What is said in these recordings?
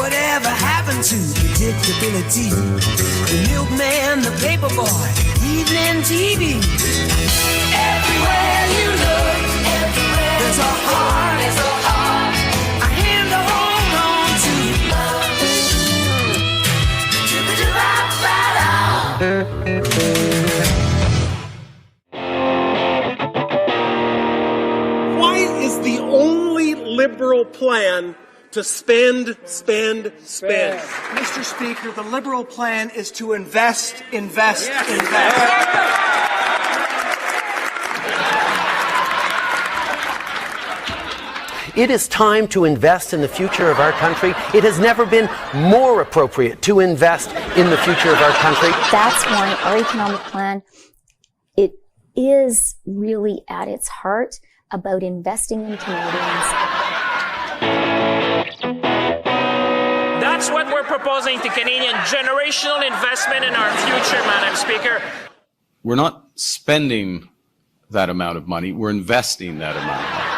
Whatever happened to predictability? The milkman, the paperboy, evening TV. Everywhere you look, everywhere there's a heart, a hand to hold on to. Why is the only liberal plan to spend? Mr. Speaker, the liberal plan is to invest. It is time to invest in the future of our country. It has never been more appropriate to invest in the future of our country. That's why our economic plan, it is really at its heart about investing in Canadians. That's what we're proposing to Canadian, generational investment in our future, Madam Speaker. We're not spending that amount of money, we're investing that amount of money.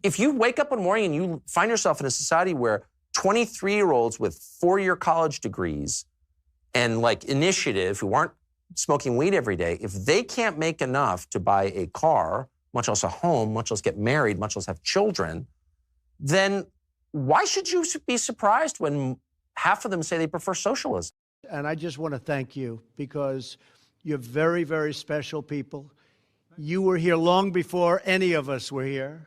If you wake up one morning and you find yourself in a society where 23-year-olds with 4-year college degrees and like initiative who aren't smoking weed every day, if they can't make enough to buy a car, much less a home, much less get married, much less have children, then why should you be surprised when half of them say they prefer socialism? And I just want to thank you because you're very, very special people. You were here long before any of us were here.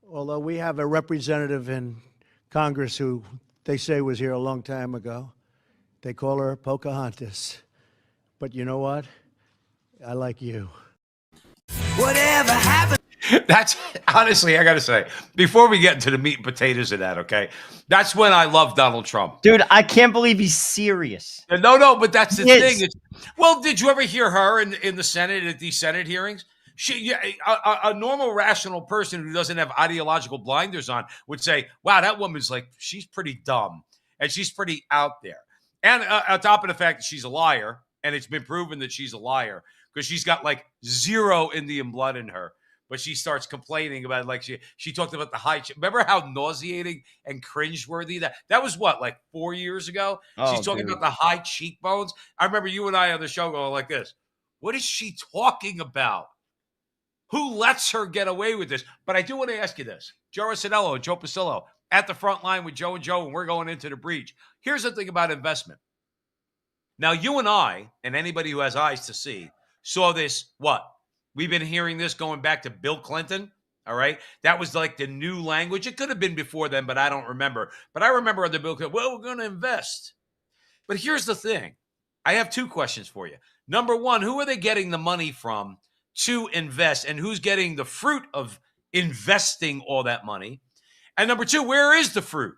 Although we have a representative in Congress who they say was here a long time ago. They call her Pocahontas. But you know what? I like you. Whatever happened? That's honestly, I got to say, before we get into the meat and potatoes of that, okay? That's when I love Donald Trump. Dude, I can't believe he's serious. No, but that's the thing. Well, did you ever hear her in the Senate at these Senate hearings? A normal, rational person who doesn't have ideological blinders on would say, wow, that woman's like, she's pretty dumb and she's pretty out there. And on top of the fact that she's a liar, and it's been proven that she's a liar because she's got like zero Indian blood in her. But she starts complaining about it, like she talked about the high. Remember how nauseating and cringeworthy that was? What, like 4 years ago? She's talking about the high cheekbones. I remember you and I on the show going like this. What is she talking about? Who lets her get away with this? But I do want to ask you this. Joe Rossinello and Joe Pasillo at the front line with Joe and Joe, and we're going into the breach. Here's the thing about investment. Now, you and I, and anybody who has eyes to see, saw this, what? We've been hearing this going back to Bill Clinton, all right? That was like the new language. It could have been before then, but I don't remember. But I remember the Bill Clinton, well, we're going to invest. But here's the thing. I have two questions for you. Number one, who are they getting the money from to invest, and who's getting the fruit of investing all that money? And number two, where is the fruit?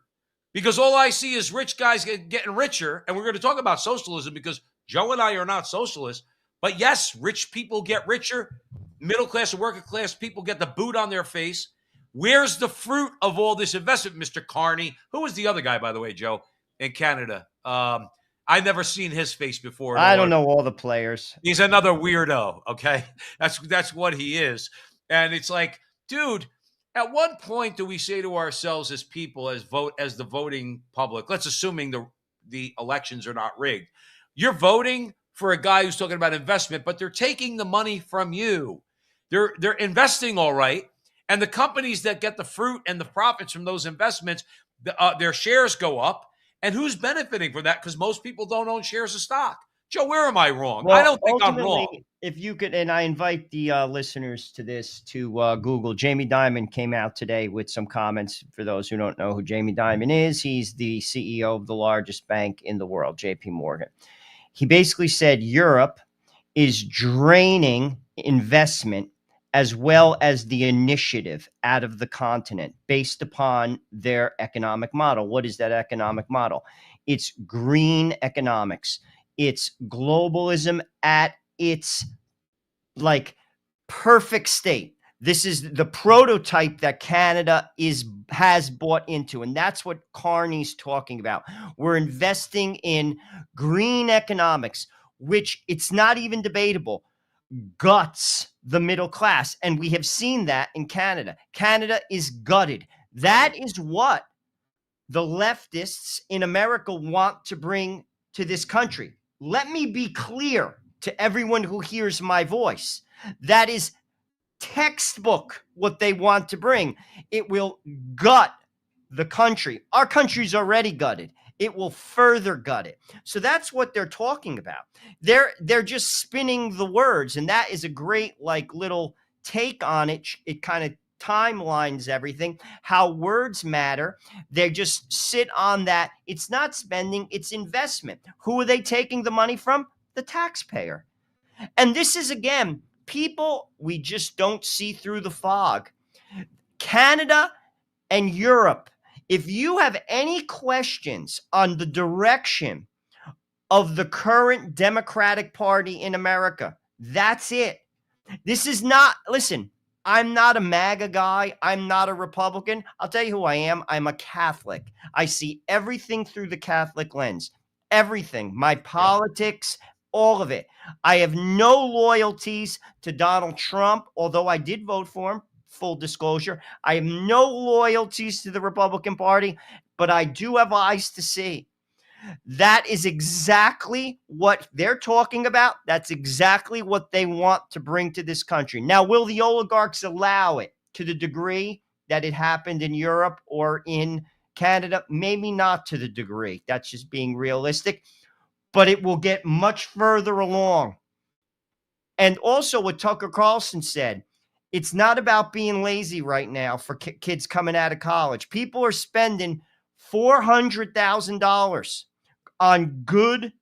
Because all I see is rich guys getting richer, and we're going to talk about socialism because Joe and I are not socialists. But yes, rich people get richer. Middle class and working class people get the boot on their face. Where's the fruit of all this investment, Mr. Carney? Who was the other guy, by the way, Joe, in Canada? I've never seen his face before. I don't know all the players. He's another weirdo, okay? That's what he is. And it's like, dude, at what point do we say to ourselves as people, as the voting public, let's assuming the elections are not rigged. You're voting for a guy who's talking about investment, but they're taking the money from you. They're investing all right. And the companies that get the fruit and the profits from those investments, their shares go up. And who's benefiting from that? Because most people don't own shares of stock. Joe, where am I wrong? Well, I don't think I'm wrong. If you could, and I invite the listeners to this to Google. Jamie Dimon came out today with some comments. For those who don't know who Jamie Dimon is, he's the CEO of the largest bank in the world, JP Morgan. He basically said Europe is draining investment as well as the initiative out of the continent based upon their economic model. What is that economic model? It's green economics. It's globalism at its like perfect state. This is the prototype that Canada has bought into, and that's what Carney's talking about. We're investing in green economics, which it's not even debatable, guts the middle class, and we have seen that in Canada. Canada is gutted. That is what the leftists in America want to bring to this country. Let me be clear to everyone who hears my voice. That is textbook what they want to bring. It will gut the country. Our country's already gutted. It will further gut it. So that's what they're talking about. They're just spinning the words, and that is a great little take on it. It kind of timelines everything, how words matter. They just sit on that. It's not spending, it's investment. Who are they taking the money from? The taxpayer. And this is, again, people, we just don't see through the fog. Canada and Europe, if you have any questions on the direction of the current Democratic Party in America, that's it. This is not, listen, I'm not a MAGA guy. I'm not a Republican. I'll tell you who I am. I'm a Catholic. I see everything through the Catholic lens. Everything. My politics, all of it. I have no loyalties to Donald Trump, although I did vote for him, full disclosure. I have no loyalties to the Republican Party, but I do have eyes to see. That is exactly what they're talking about. That's exactly what they want to bring to this country. Now, will the oligarchs allow it to the degree that it happened in Europe or in Canada? Maybe not to the degree. That's just being realistic. But it will get much further along. And also what Tucker Carlson said, it's not about being lazy right now for kids coming out of college. People are spending $400,000 on good,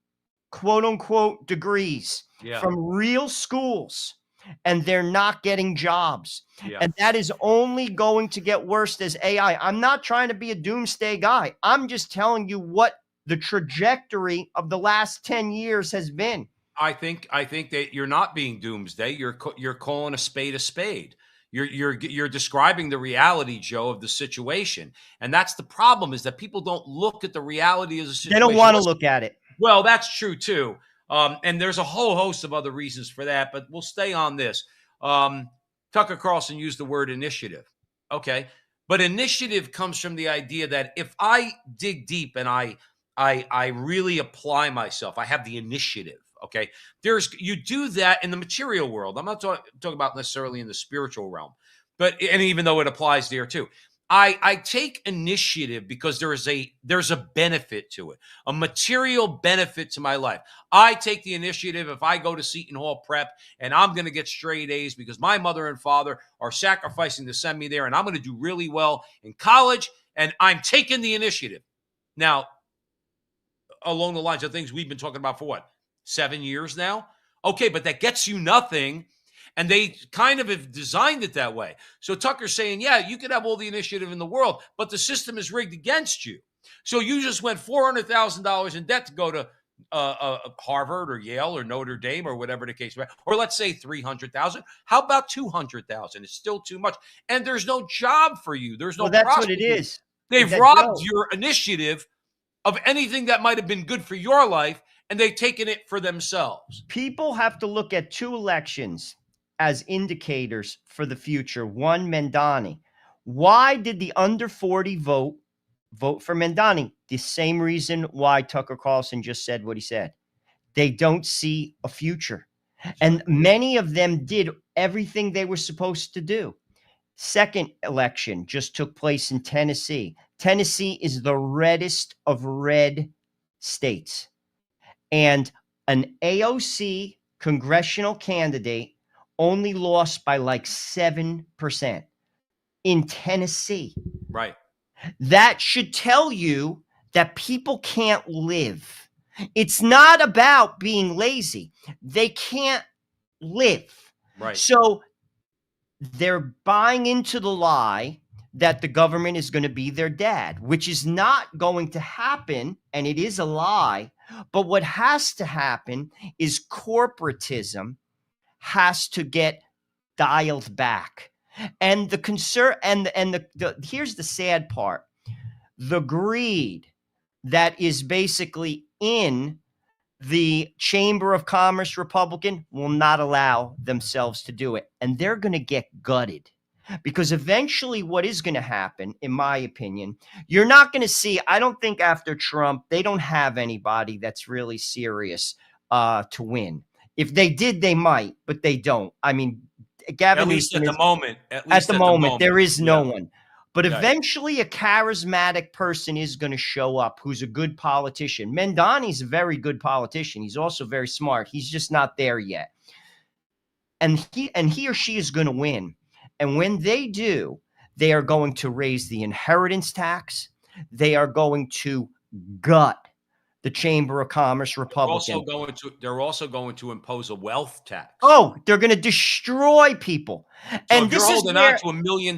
quote unquote, degrees from real schools, and they're not getting jobs. And that is only going to get worse as AI. I'm not trying to be a doomsday guy. I'm just telling you what the trajectory of the last 10 years has been. I think that you're not being doomsday. You're calling a spade a spade. You're describing the reality, Joe, of the situation, and that's the problem: is that people don't look at the reality of the situation. They don't want to look at it. Well, that's true too, and there's a whole host of other reasons for that. But we'll stay on this. Tucker Carlson used the word initiative. Okay, but initiative comes from the idea that if I dig deep and I really apply myself, I have the initiative. Okay, you do that in the material world. I'm not talking about necessarily in the spiritual realm, and even though it applies there too, I take initiative because there's a benefit to it, a material benefit to my life. I take the initiative if I go to Seton Hall Prep and I'm going to get straight A's because my mother and father are sacrificing to send me there, and I'm going to do really well in college, and I'm taking the initiative. Now, along the lines of things we've been talking about for what? 7 years now? Okay, but that gets you nothing. And they kind of have designed it that way. So Tucker's saying, yeah, you could have all the initiative in the world, but the system is rigged against you. So you just went $400,000 in debt to go to Harvard or Yale or Notre Dame or whatever the case may be. Or let's say $300,000. How about $200,000? It's still too much. And there's no job for you. There's no that's what it is. They've robbed your initiative of anything that might have been good for your life, and they've taken it for themselves. People have to look at 2 elections as indicators for the future. One, Mamdani. Why did the under 40 vote for Mamdani? The same reason why Tucker Carlson just said what he said. They don't see a future. And many of them did everything they were supposed to do. Second election just took place in Tennessee. Tennessee is the reddest of red states. And an AOC congressional candidate only lost by 7% in Tennessee. Right. That should tell you that people can't live. It's not about being lazy. They can't live. Right. So they're buying into the lie that the government is going to be their dad, which is not going to happen, and it is a lie. But what has to happen is corporatism has to get dialed back. And the concern and the here's the sad part. The greed that is basically in the Chamber of Commerce Republican will not allow themselves to do it. And they're going to get gutted. Because eventually what is going to happen, in my opinion, you're not going to see, I don't think after Trump, they don't have anybody that's really serious to win. If they did, they might, but they don't. I mean, Gavin at least Newsom at the moment. at the moment, there is no one. But Right. eventually a charismatic person is going to show up who's a good politician. Mamdani's a very good politician. He's also very smart. He's just not there yet. And he or she is going to win. And when they do, they are going to raise the inheritance tax. They are going to gut the Chamber of Commerce Republican. They're also going to impose a wealth tax. Oh, they're going to destroy people. So And if this you're is holding where, on to $1 million,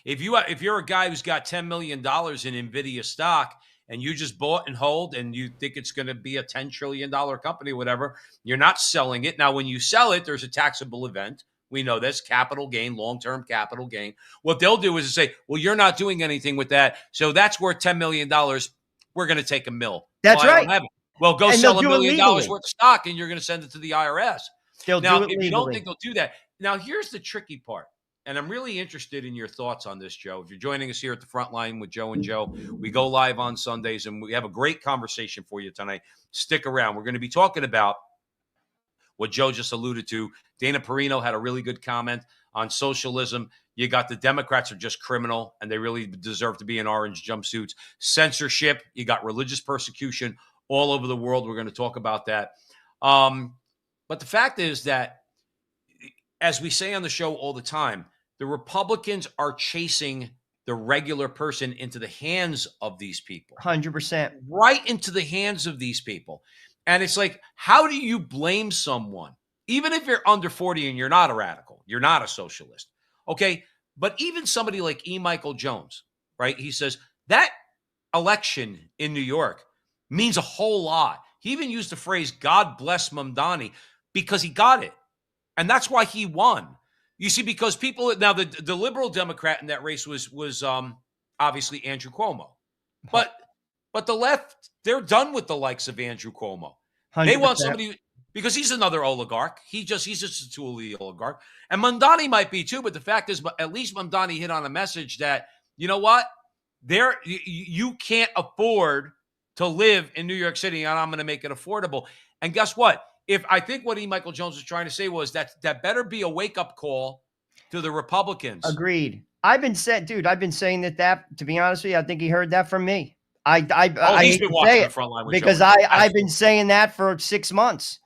if you're a guy who's got $10 million in Nvidia stock and you just bought and hold and you think it's going to be a $10 trillion company, whatever, you're not selling it. Now, when you sell it, there's a taxable event. We know this, capital gain, long-term capital gain. What they'll do is say, well, you're not doing anything with that. So that's worth $10 million. We're going to take $1 million. That's Well, I right. don't have it. Well, go And sell they'll $1 do it million legally. worth of stock and you're going to send it to the IRS. They'll Now, do it if you don't legally. think they'll do that. Now, here's the tricky part. And I'm really interested in your thoughts on this, Joe. If you're joining us here at the front line with Joe and Joe, we go live on Sundays and we have a great conversation for you tonight. Stick around. We're going to be talking about what Joe just alluded to. Dana Perino had a really good comment on socialism. You got the Democrats are just criminal and they really deserve to be in orange jumpsuits. Censorship, you got religious persecution all over the world. We're going to talk about that. But the fact is that, as we say on the show all the time, the Republicans are chasing the regular person into the hands of these people. 100%. Right into the hands of these people. And it's like, how do you blame someone? Even if you're under 40 and you're not a radical, you're not a socialist. Okay. But even somebody like E. Michael Jones, right? He says that election in New York means a whole lot. He even used the phrase, God bless Mamdani, because he got it. And that's why he won. You see, because people now the liberal Democrat in that race was obviously Andrew Cuomo. But the left, they're done with the likes of Andrew Cuomo. 100%. They want somebody, because he's another oligarch. He's just a tool of the oligarch. And Mamdani might be too, but the fact is, at least Mamdani hit on a message that, you know what? You can't afford to live in New York City, and I'm going to make it affordable. And guess what? If I think what E. Michael Jones was trying to say was that better be a wake-up call to the Republicans. Agreed. I've been saying that, to be honest with you, I think he heard that from me. He's hate been to watching say the it, front line with because Joe. I've been saying that for 6 months.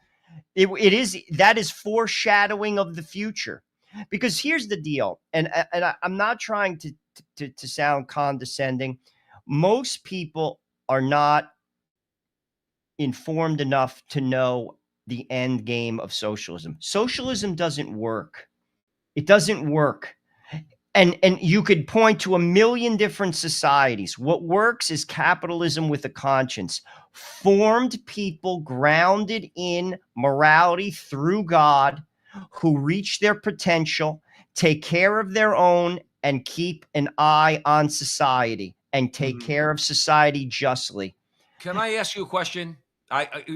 That is foreshadowing of the future. Because here's the deal, and I'm not trying to sound condescending. Most people are not informed enough to know the end game of socialism. Socialism doesn't work. It doesn't work. And you could point to a million different societies. What works is capitalism with a conscience. Formed people grounded in morality through God, who reach their potential, take care of their own, and keep an eye on society and take care of society justly. Can I ask you a question?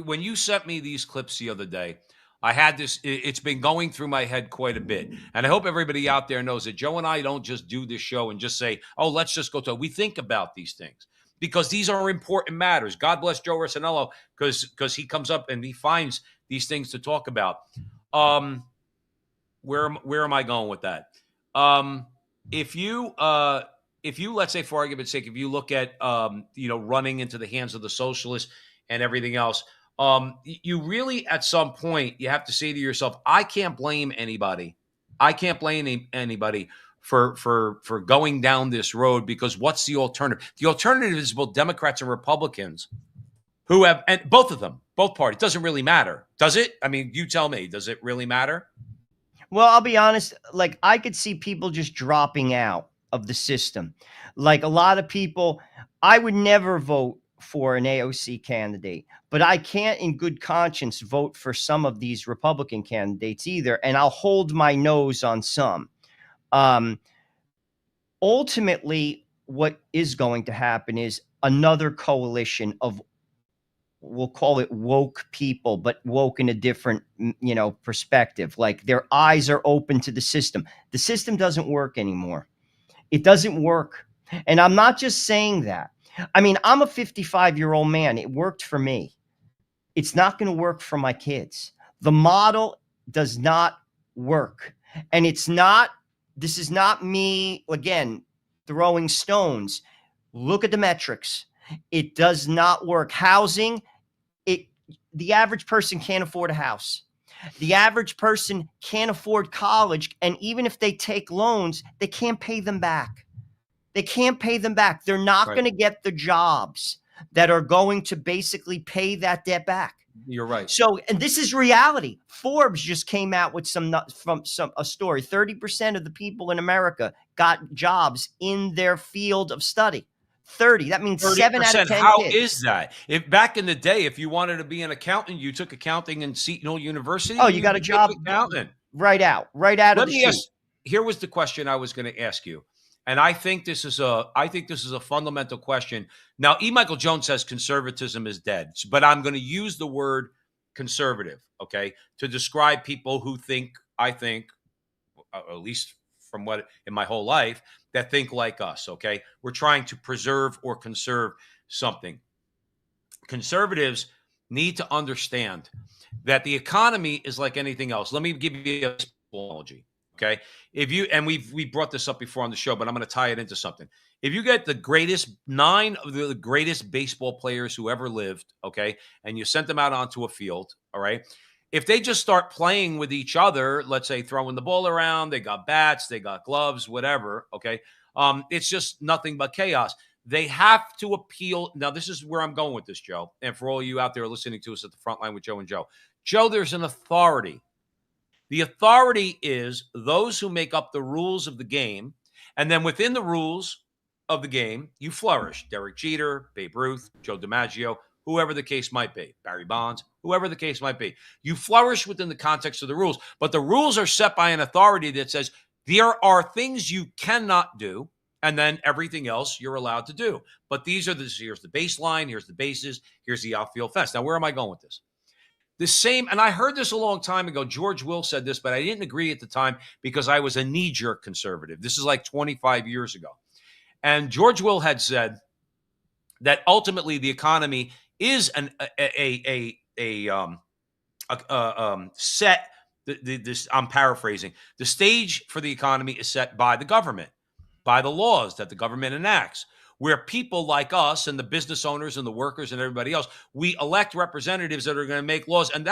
When you sent me these clips the other day, I had this, it's been going through my head quite a bit. And I hope everybody out there knows that Joe and I don't just do this show and just say, oh, let's just go to it. We think about these things because these are important matters. God bless Joe Rossinello, because he comes up and he finds these things to talk about. Where am I going with that? If you let's say, for argument's sake, if you look at running into the hands of the socialists and everything else, you really, at some point, you have to say to yourself, I can't blame anybody. I can't blame anybody for going down this road, because what's the alternative? The alternative is both Democrats and Republicans who have, and both of them, both parties. Doesn't really matter, does it? I mean, you tell me, does it really matter? Well, I'll be honest, like I could see people just dropping out of the system. Like a lot of people, I would never vote for an AOC candidate, but I can't in good conscience vote for some of these Republican candidates either. And I'll hold my nose on some. Ultimately, what is going to happen is another coalition of, we'll call it woke people, but woke in a different, perspective. Like their eyes are open to the system. The system doesn't work anymore. It doesn't work. And I'm not just saying that. I mean, I'm a 55-year-old man. It worked for me. It's not going to work for my kids. The model does not work. And this is not me, again, throwing stones. Look at the metrics. It does not work. Housing, the average person can't afford a house. The average person can't afford college. And even if they take loans, they can't pay them back. They can't pay them back. They're not going to get the jobs that are going to basically pay that debt back. You're right. So, and this is reality. Forbes just came out with a story. 30% of the people in America got jobs in their field of study. 30. That means 7 out of 10 How kids. is that? If back in the day, if you wanted to be an accountant, you took accounting in Seton Hall University. Oh, you got a job accountant right out of the chute. Here was the question I was going to ask you. And I think this is a fundamental question. Now, E. Michael Jones says conservatism is dead, but I'm going to use the word conservative, okay, to describe people who I think, at least from what in my whole life, that think like us, okay? We're trying to preserve or conserve something. Conservatives need to understand that the economy is like anything else. Let me give you a analogy. Okay. We brought this up before on the show, but I'm going to tie it into something. If you get the 9 of the greatest baseball players who ever lived, okay, and you sent them out onto a field, all right, if they just start playing with each other, let's say throwing the ball around, they got bats, they got gloves, whatever, okay, it's just nothing but chaos. They have to appeal. Now, this is where I'm going with this, Joe, and for all you out there listening to us at the front line with Joe and Joe. Joe, there's an authority. The authority is those who make up the rules of the game. And then within the rules of the game, you flourish. Derek Jeter, Babe Ruth, Joe DiMaggio, whoever the case might be, Barry Bonds, whoever the case might be. You flourish within the context of the rules. But the rules are set by an authority that says there are things you cannot do, and then everything else you're allowed to do. But here's the baseline, here's the bases, here's the outfield fence. Now, where am I going with this? The same, and I heard this a long time ago. George Will said this, but I didn't agree at the time because I was a knee-jerk conservative. This is like 25 years ago. And George Will had said that ultimately the economy is set. I'm paraphrasing. The stage for the economy is set by the government, by the laws that the government enacts, where people like us and the business owners and the workers and everybody else, we elect representatives that are going to make laws. And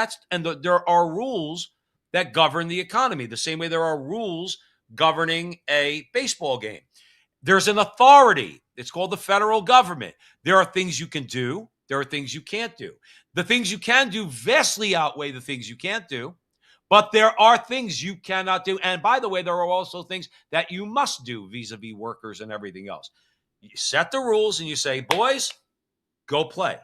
there are rules that govern the economy, the same way there are rules governing a baseball game. There's an authority. It's called the federal government. There are things you can do. There are things you can't do. The things you can do vastly outweigh the things you can't do. But there are things you cannot do. And by the way, there are also things that you must do vis-a-vis workers and everything else. You set the rules and you say, boys, go play.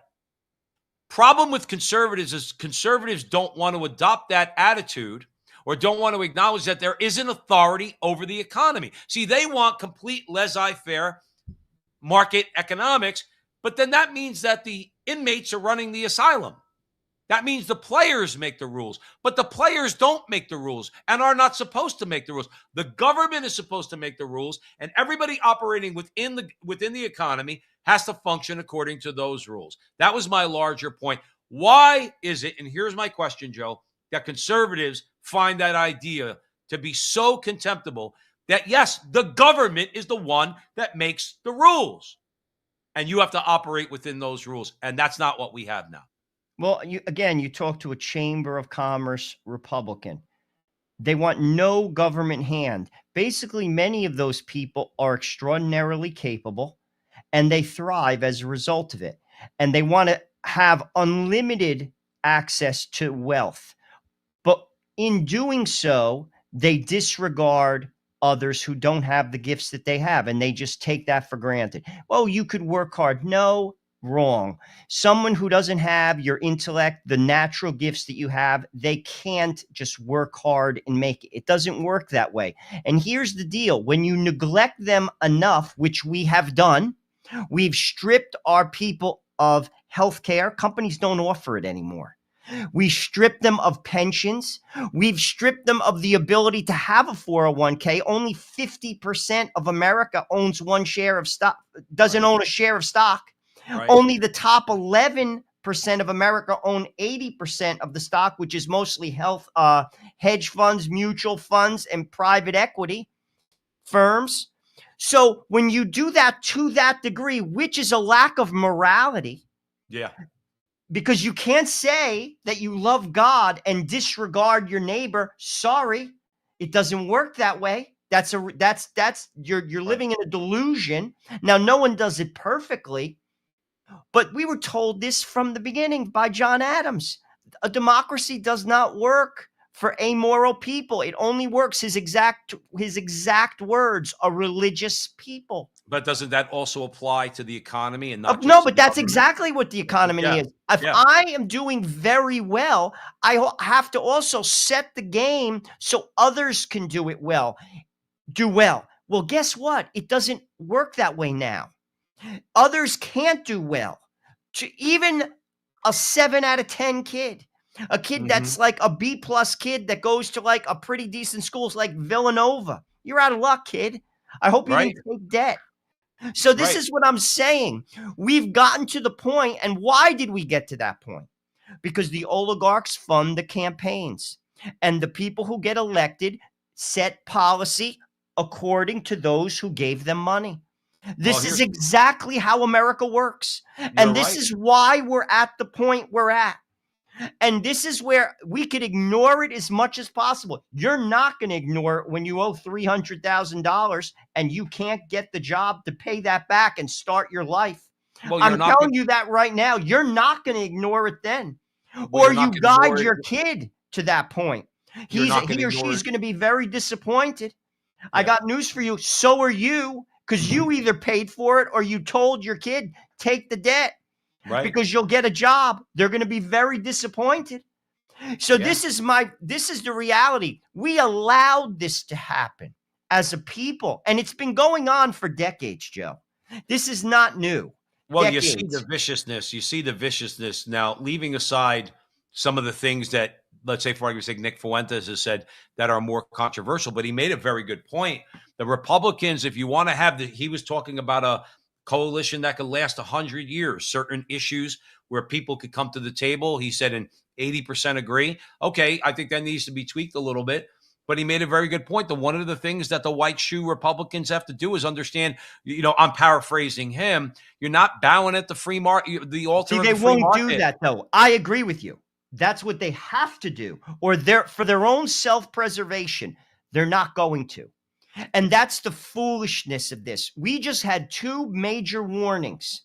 Problem with conservatives is conservatives don't want to adopt that attitude or don't want to acknowledge that there is an authority over the economy. See, they want complete laissez-faire market economics, but then that means that the inmates are running the asylum. That means the players make the rules, but the players don't make the rules and are not supposed to make the rules. The government is supposed to make the rules, and everybody operating within the economy has to function according to those rules. That was my larger point. Why is it, and here's my question, Joe, that conservatives find that idea to be so contemptible that, yes, the government is the one that makes the rules, and you have to operate within those rules, and that's not what we have now. Well, you talk to a Chamber of Commerce Republican. They want no government hand. Basically, many of those people are extraordinarily capable, and they thrive as a result of it. And they want to have unlimited access to wealth. But in doing so, they disregard others who don't have the gifts that they have, and they just take that for granted. Well, you could work hard. No, wrong. Someone who doesn't have your intellect, the natural gifts that you have, they can't just work hard and make it. It doesn't work that way. And here's the deal. When you neglect them enough, which we have done, we've stripped our people of health care. Companies don't offer it anymore. We stripped them of pensions. We've stripped them of the ability to have a 401k. Only 50% of America owns one share of stock, doesn't own a share of stock. Right. Only the top 11% of America own 80% of the stock, which is mostly health, hedge funds, mutual funds, and private equity firms. So when you do that to that degree, which is a lack of morality, Yeah. because you can't say that you love God and disregard your neighbor. Sorry, it doesn't work that way. That's you're living in a delusion. Now, no one does it perfectly, but we were told this from the beginning by John Adams. A democracy does not work for amoral people. It only works, his exact words, a religious people. But doesn't that also apply to the economy and not? No, but that's exactly what the economy Yeah. is. If Yeah. I am doing very well, I have to also set the game so others can do well. Well, guess what? It doesn't work that way now. Others can't do well. Even a 7 out of 10 kid, a kid that's like a B+ kid that goes to like a pretty decent schools like Villanova. You're out of luck, kid. I hope you didn't take debt. So this is what I'm saying. We've gotten to the point, and why did we get to that point? Because the oligarchs fund the campaigns, and the people who get elected set policy according to those who gave them money. This is exactly how America works. And this is why we're at the point we're at. And this is where we could ignore it as much as possible. You're not going to ignore it when you owe $300,000 and you can't get the job to pay that back and start your life. Well, I'm telling you that right now. You're not going to ignore it then. Or you guide your kid to that point. He or she's going to be very disappointed. I got news for you. So are you, because you either paid for it or you told your kid, take the debt. Right. Because you'll get a job. They're going to be very disappointed. So this is the reality. We allowed this to happen as a people, and it's been going on for decades, Joe. This is not new. Well, Decades. you see the viciousness. You see the viciousness now, leaving aside some of the things that, let's say, for argument's sake, Nick Fuentes has said that are more controversial, but he made a very good point. The Republicans, if you want to have he was talking about a coalition that could last 100 years, certain issues where people could come to the table. He said, and 80% agree. Okay, I think that needs to be tweaked a little bit. But he made a very good point that one of the things that the white shoe Republicans have to do is understand, I'm paraphrasing him, you're not bowing at the free market, the altar of the free market. They won't do that, though. I agree with you. That's what they have to do. Or for their own self-preservation, they're not going to. And that's the foolishness of this. We just had 2 major warnings.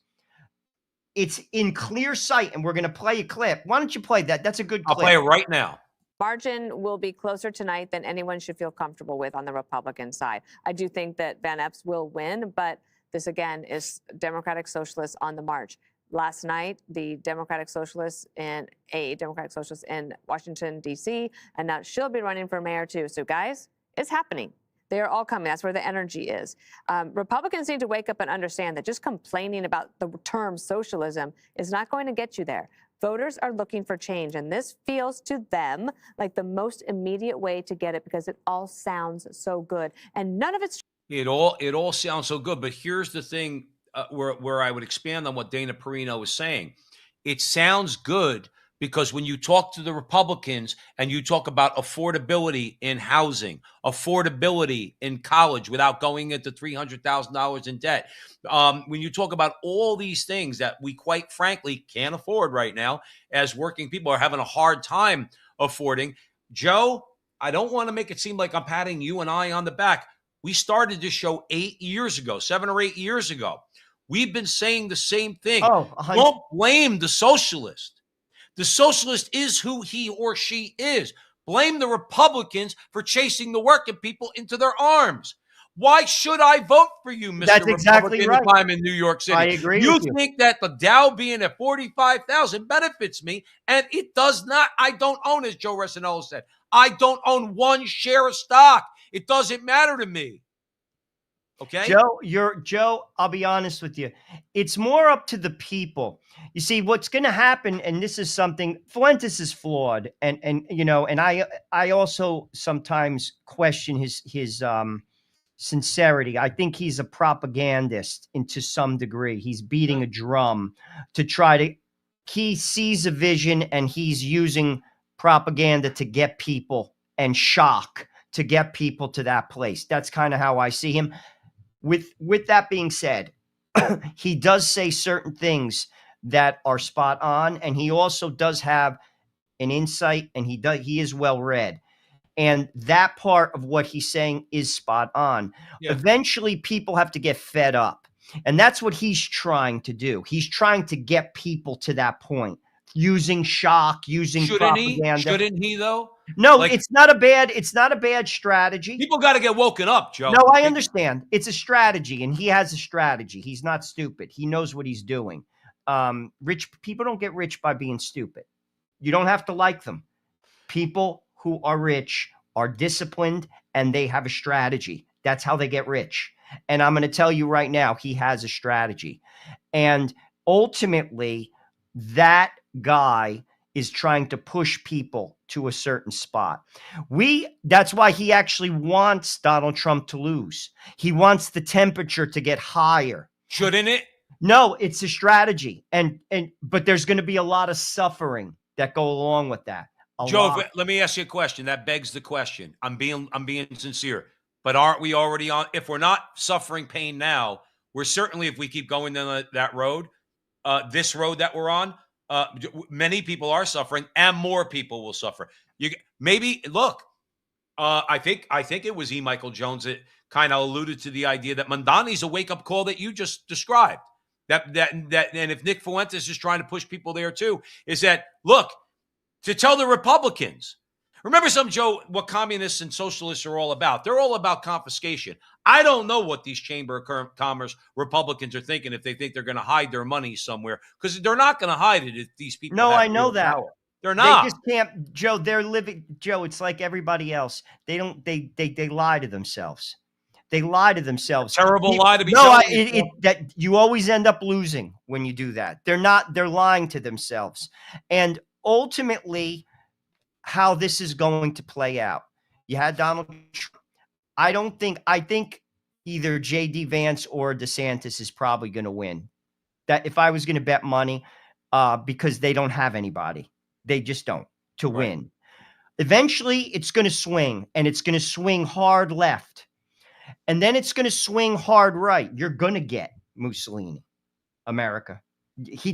It's in clear sight, and we're going to play a clip. Why don't you play that? That's a good clip. I'll play it right now. Margin will be closer tonight than anyone should feel comfortable with on the Republican side. I do think that Van Epps will win, but this, again, is Democratic Socialists on the march. Last night, the Democratic Socialists in Washington, D.C., and now she'll be running for mayor, too. So, guys, it's happening. They're all coming. That's where the energy is. Republicans need to wake up and understand that just complaining about the term socialism is not going to get you there. Voters are looking for change, and this feels to them like the most immediate way to get it because it all sounds so good, and none of it's. It all sounds so good, but here's the thing where I would expand on what Dana Perino was saying. It sounds good because when you talk to the Republicans and you talk about affordability in housing, affordability in college without going into $300,000 in debt, when you talk about all these things that we quite frankly can't afford right now as working people are having a hard time affording, Joe, I don't want to make it seem like I'm patting you and I on the back. We started this show 7 or 8 years ago. We've been saying the same thing. Don't blame the socialist. The socialist is who he or she is. Blame the Republicans for chasing the working people into their arms. Why should I vote for you, Mr. That's exactly Republican, right. if I'm in New York City? I agree You with you. think that the Dow being at 45,000 benefits me, and it does not. I don't own, as Joe Resinello said, I don't own one share of stock. It doesn't matter to me. Okay? Joe, I'll be honest with you. It's more up to the people. You see, what's going to happen, and this is something, Fuentes is flawed, and I also sometimes question his sincerity. I think he's a propagandist to some degree. He's beating a drum to try to. He sees a vision, and he's using propaganda to get people and shock to get people to that place. That's kind of how I see him. With that being said, he does say certain things that are spot on, and he also does have an insight, and he is well read. And that part of what he's saying is spot on. Yeah. Eventually, people have to get fed up. And that's what he's trying to do. He's trying to get people to that point, using shock, using propaganda. Shouldn't he, though? No, it's not a bad strategy. People got to get woken up, Joe. No, I understand. It's a strategy, and he has a strategy. He's not stupid. He knows what he's doing. Rich people don't get rich by being stupid. You don't have to like them. People who are rich are disciplined, and they have a strategy. That's how they get rich. And I'm going to tell you right now, he has a strategy. And ultimately, that guy is trying to push people to a certain spot. That's why he actually wants Donald Trump to lose. He wants the temperature to get higher. Shouldn't it? No, it's a strategy. But there's going to be a lot of suffering that go along with that. Joe, let me ask you a question. That begs the question. I'm being sincere. But aren't we already on? If we're not suffering pain now, we're certainly, if we keep going down that road, this road that we're on, many people are suffering, and more people will suffer. I think it was E. Michael Jones that kind of alluded to the idea that Mamdani's a wake up call that you just described. That and if Nick Fuentes is trying to push people there too, is that look to tell the Republicans. Remember Joe, what communists and socialists are all about. They're all about confiscation. I don't know what these Chamber of Commerce Republicans are thinking if they think they're going to hide their money somewhere, because they're not going to hide it if these people No, have I know that. Power. They're not. They just can't, Joe, they're living, Joe, it's like everybody else. They lie to themselves. They lie to themselves. Terrible lie to be that you always end up losing when you do that. They're lying to themselves. And ultimately, how this is going to play out. You had Donald Trump. I think either J.D. Vance or DeSantis is probably going to win. That if I was going to bet money, because they don't have anybody. They just don't to win. Eventually, it's going to swing, and it's going to swing hard left. And then it's going to swing hard right. You're going to get Mussolini, America.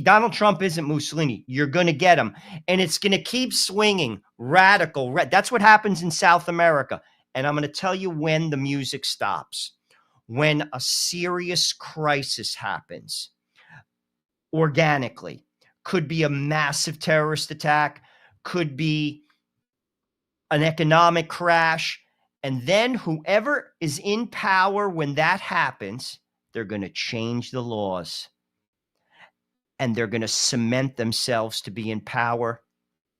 Donald Trump isn't Mussolini. You're going to get him. And it's going to keep swinging radical. That's what happens in South America. And I'm going to tell you when the music stops. When a serious crisis happens organically. Could be a massive terrorist attack. Could be an economic crash. And then whoever is in power when that happens, they're going to change the laws. And they're going to cement themselves to be in power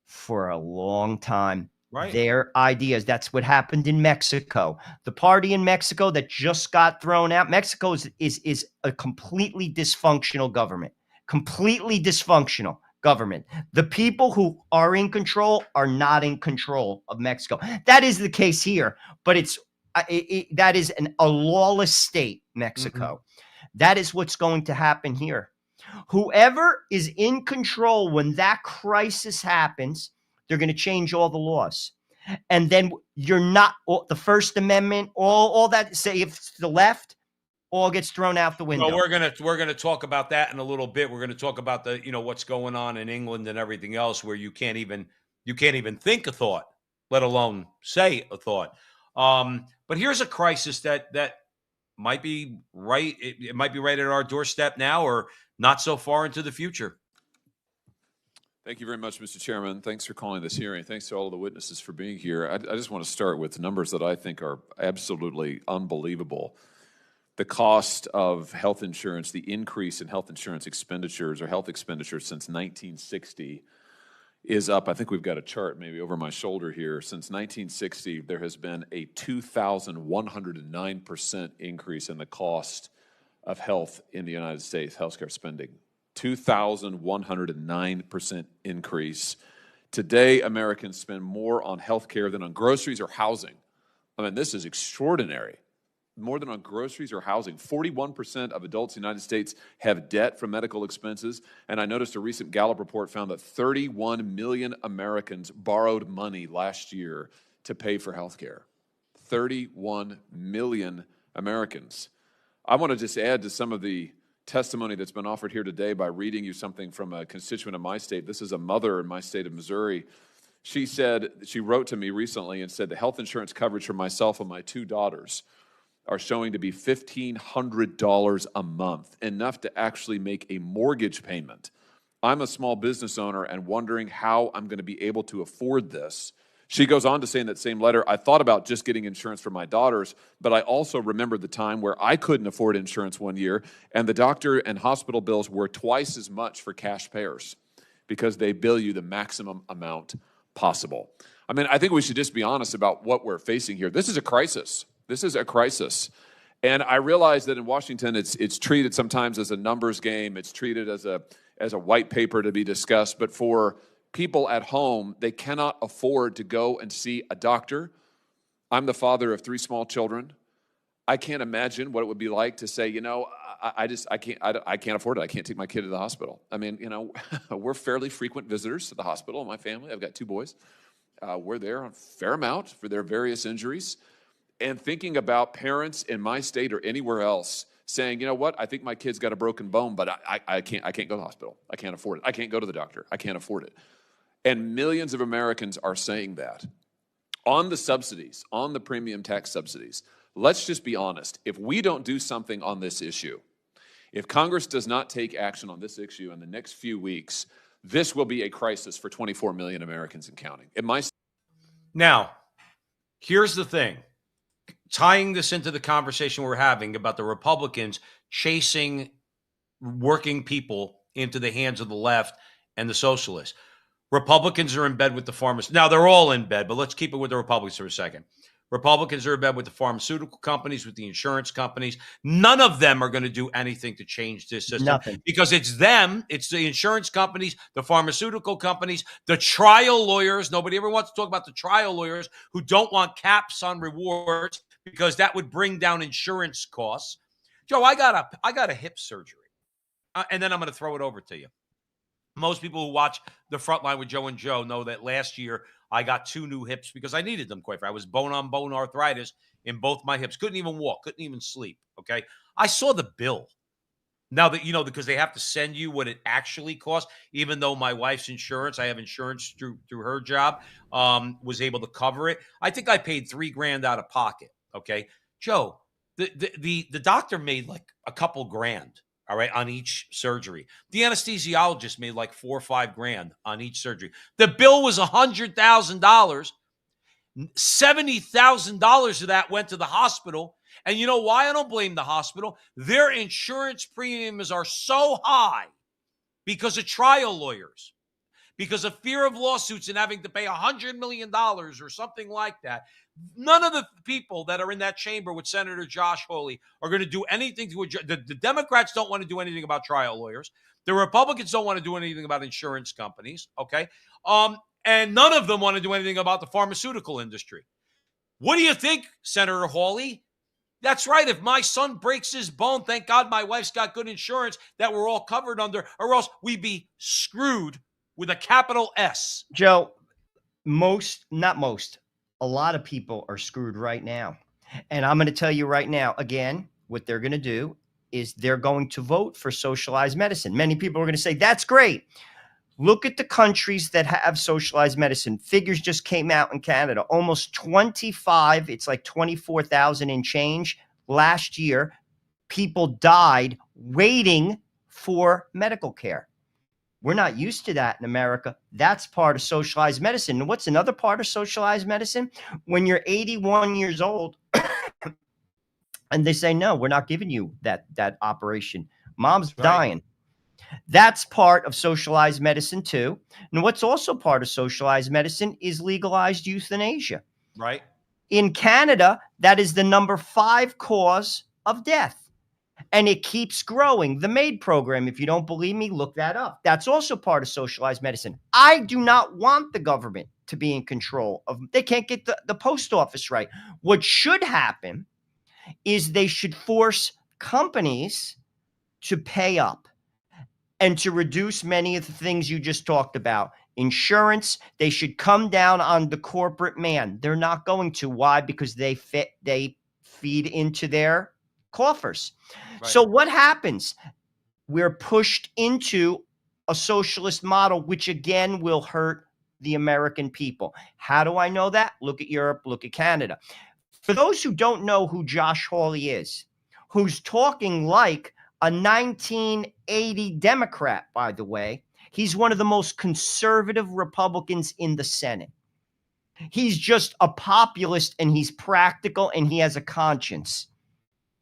for a long time. Right. Their ideas. That's what happened in Mexico. The party in Mexico that just got thrown out. Mexico is a completely dysfunctional government. Completely dysfunctional government. The people who are in control are not in control of Mexico. That is the case here, but that is a lawless state, Mexico. Mm-hmm. That is what's going to happen here. Whoever is in control when that crisis happens, they're going to change all the laws. And then you're not the First Amendment, all that, say if it's the left, all gets thrown out the window. No, we're gonna talk about that in a little bit. We're going to talk about what's going on in England and everything else, where you can't even think a thought, let alone say a thought. But here's a crisis that might be right. It might be right at our doorstep now, or not so far into the future. Thank you very much, Mr. Chairman. Thanks for calling this hearing. Thanks to all of the witnesses for being here. I just want to start with numbers that I think are absolutely unbelievable. The cost of health insurance, the increase in health insurance expenditures or health expenditures since 1960 is up. I think we've got a chart maybe over my shoulder here. Since 1960, there has been a 2,109% increase in the cost of health in the United States, healthcare spending. 2,109% increase. Today, Americans spend more on healthcare than on groceries or housing. I mean, this is extraordinary. More than on groceries or housing. 41% of adults in the United States have debt from medical expenses. And I noticed a recent Gallup report found that 31 million Americans borrowed money last year to pay for healthcare. 31 million Americans. I want to just add to some of the testimony that's been offered here today by reading you something from a constituent of my state. This is a mother in my state of Missouri. She wrote to me recently and said the health insurance coverage for myself and my two daughters are showing to be $1,500 a month, enough to actually make a mortgage payment. I'm a small business owner and wondering how I'm going to be able to afford this. She goes on to say in that same letter, I thought about just getting insurance for my daughters, but I also remembered the time where I couldn't afford insurance one year, and the doctor and hospital bills were twice as much for cash payers because they bill you the maximum amount possible. I mean, I think we should just be honest about what we're facing here. This is a crisis. This is a crisis. And I realize that in Washington, it's treated sometimes as a numbers game. It's treated as a white paper to be discussed. But for people at home, they cannot afford to go and see a doctor. I'm the father of 3 small children. I can't imagine what it would be like to say, I can't afford it. I can't take my kid to the hospital. I mean, we're fairly frequent visitors to the hospital in my family. I've got 2 boys. We're there a fair amount for their various injuries. And thinking about parents in my state or anywhere else saying, you know what, I think my kid's got a broken bone, but I can't go to the hospital. I can't afford it. I can't go to the doctor. I can't afford it. And millions of Americans are saying that. On the subsidies, on the premium tax subsidies, let's just be honest. If we don't do something on this issue, if Congress does not take action on this issue in the next few weeks, this will be a crisis for 24 million Americans and counting. Now, here's the thing. Tying this into the conversation we're having about the Republicans chasing working people into the hands of the left and the socialists. Republicans are in bed with the pharmacists. Now, they're all in bed, but let's keep it with the Republicans for a second. Republicans are in bed with the pharmaceutical companies, with the insurance companies. None of them are going to do anything to change this system. Nothing. Because it's them, it's the insurance companies, the pharmaceutical companies, the trial lawyers. Nobody ever wants to talk about the trial lawyers who don't want caps on rewards because that would bring down insurance costs. Joe, I got a hip surgery, and then I'm going to throw it over to you. Most people who watch The Frontline with Joe and Joe know that last year I got 2 new hips because I needed them, quite frankly. I was bone-on-bone arthritis in both my hips. Couldn't even walk, couldn't even sleep, okay? I saw the bill. Now that, because they have to send you what it actually costs, even though my wife's insurance, I have insurance through her job, was able to cover it. I think I paid $3,000 out of pocket, okay? Joe, the doctor made like a couple grand. All right, on each surgery. The anesthesiologist made like $4 or $5,000 on each surgery. The bill was $100,000. $70,000 of that went to the hospital. And you know why I don't blame the hospital? Their insurance premiums are so high because of trial lawyers, because of fear of lawsuits and having to pay $100 million or something like that. None of the people that are in that chamber with Senator Josh Hawley are going to do anything to adjust. The Democrats don't want to do anything about trial lawyers. The Republicans don't want to do anything about insurance companies, okay? And none of them want to do anything about the pharmaceutical industry. What do you think, Senator Hawley? That's right. If my son breaks his bone, thank God my wife's got good insurance that we're all covered under, or else we'd be screwed with a capital S. Joe, a lot of people are screwed right now. And I'm going to tell you right now, again, what they're going to do is they're going to vote for socialized medicine. Many people are going to say, that's great. Look at the countries that have socialized medicine. Figures just came out in Canada. Almost 25, it's like 24,000 and change. Last year, people died waiting for medical care. We're not used to that in America. That's part of socialized medicine. And what's another part of socialized medicine? When you're 81 years old and they say, no, we're not giving you that operation. Mom's dying. That's part of socialized medicine too. And what's also part of socialized medicine is legalized euthanasia. Right. In Canada, that is the number 5 cause of death. And it keeps growing. The MAID program, if you don't believe me, look that up. That's also part of socialized medicine. I do not want the government to be in control of. They can't get the post office right. What should happen is they should force companies to pay up and to reduce many of the things you just talked about. Insurance, they should come down on the corporate man. They're not going to. Why? Because they feed into their coffers. Right. So what happens? We're pushed into a socialist model, which again will hurt the American people. How do I know that? Look at Europe, look at Canada. For those who don't know who Josh Hawley is, who's talking like a 1980 Democrat, by the way, he's one of the most conservative Republicans in the Senate. He's just a populist and he's practical and he has a conscience.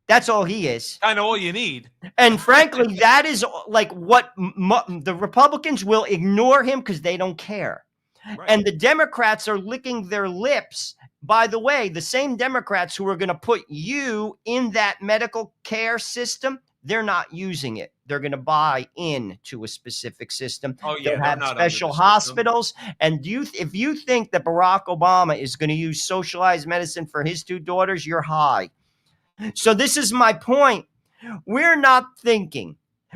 That's all he is. Kind of all you need. And frankly, that is like what the Republicans will ignore him because they don't care. Right. And the Democrats are licking their lips. By the way, the same Democrats who are going to put you in that medical care system, they're not using it. They're going to buy into a specific system. Oh, yeah, they'll have special hospitals. And if you think that Barack Obama is going to use socialized medicine for his 2 daughters, you're high. So this is my point. We're not thinking.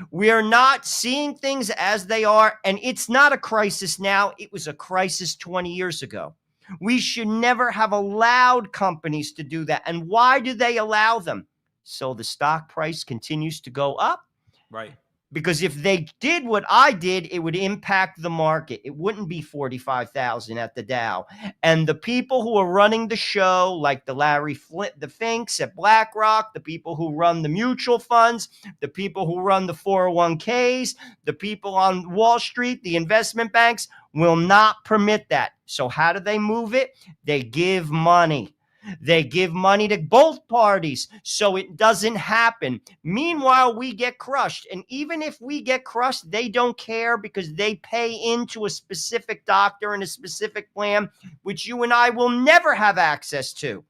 We are not seeing things as they are. And it's not a crisis now. It was a crisis 20 years ago. We should never have allowed companies to do that. And why do they allow them? So the stock price continues to go up. Right. Because if they did what I did, it would impact the market. It wouldn't be 45,000 at the Dow. And the people who are running the show, like the Larry Flint, the Finks at BlackRock, the people who run the mutual funds, the people who run the 401ks, the people on Wall Street, the investment banks, will not permit that. So how do they move it? They give money. They give money to both parties so it doesn't happen. Meanwhile, we get crushed. And even if we get crushed, they don't care because they pay into a specific doctor and a specific plan, which you and I will never have access to.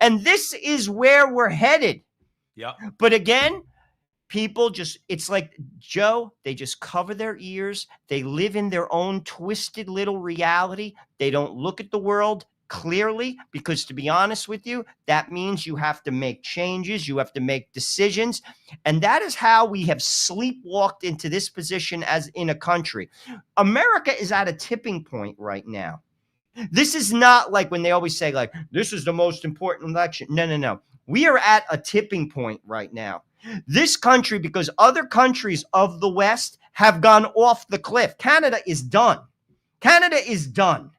And this is where we're headed. Yeah. But again, people just, it's like, Joe, they just cover their ears. They live in their own twisted little reality. They don't look at the world clearly, because to be honest with you, that means you have to make changes, you have to make decisions, and that is how we have sleepwalked into this position as in a country. America is at a tipping point right now. This is not like when they always say, like, this is the most important election. No. We are at a tipping point right now. This country, because other countries of the West have gone off the cliff. Canada is done. Canada is done.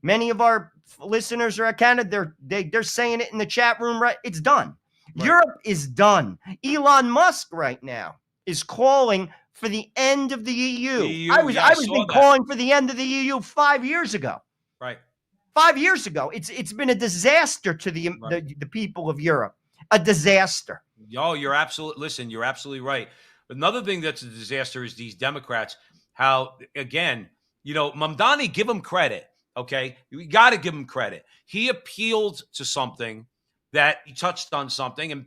Many of our listeners are at Canada. They're saying it in the chat room, right? It's done. Right. Europe is done. Elon Musk right now is calling for the end of the EU. I was calling for the end of the EU 5 years ago. Right. 5 years ago. It's been a disaster to the people of Europe. A disaster. Oh, you're absolutely right. Another thing that's a disaster is these Democrats. How, again, Mamdani, give him credit. Okay, you got to give him credit. He appealed to something that he touched on something, and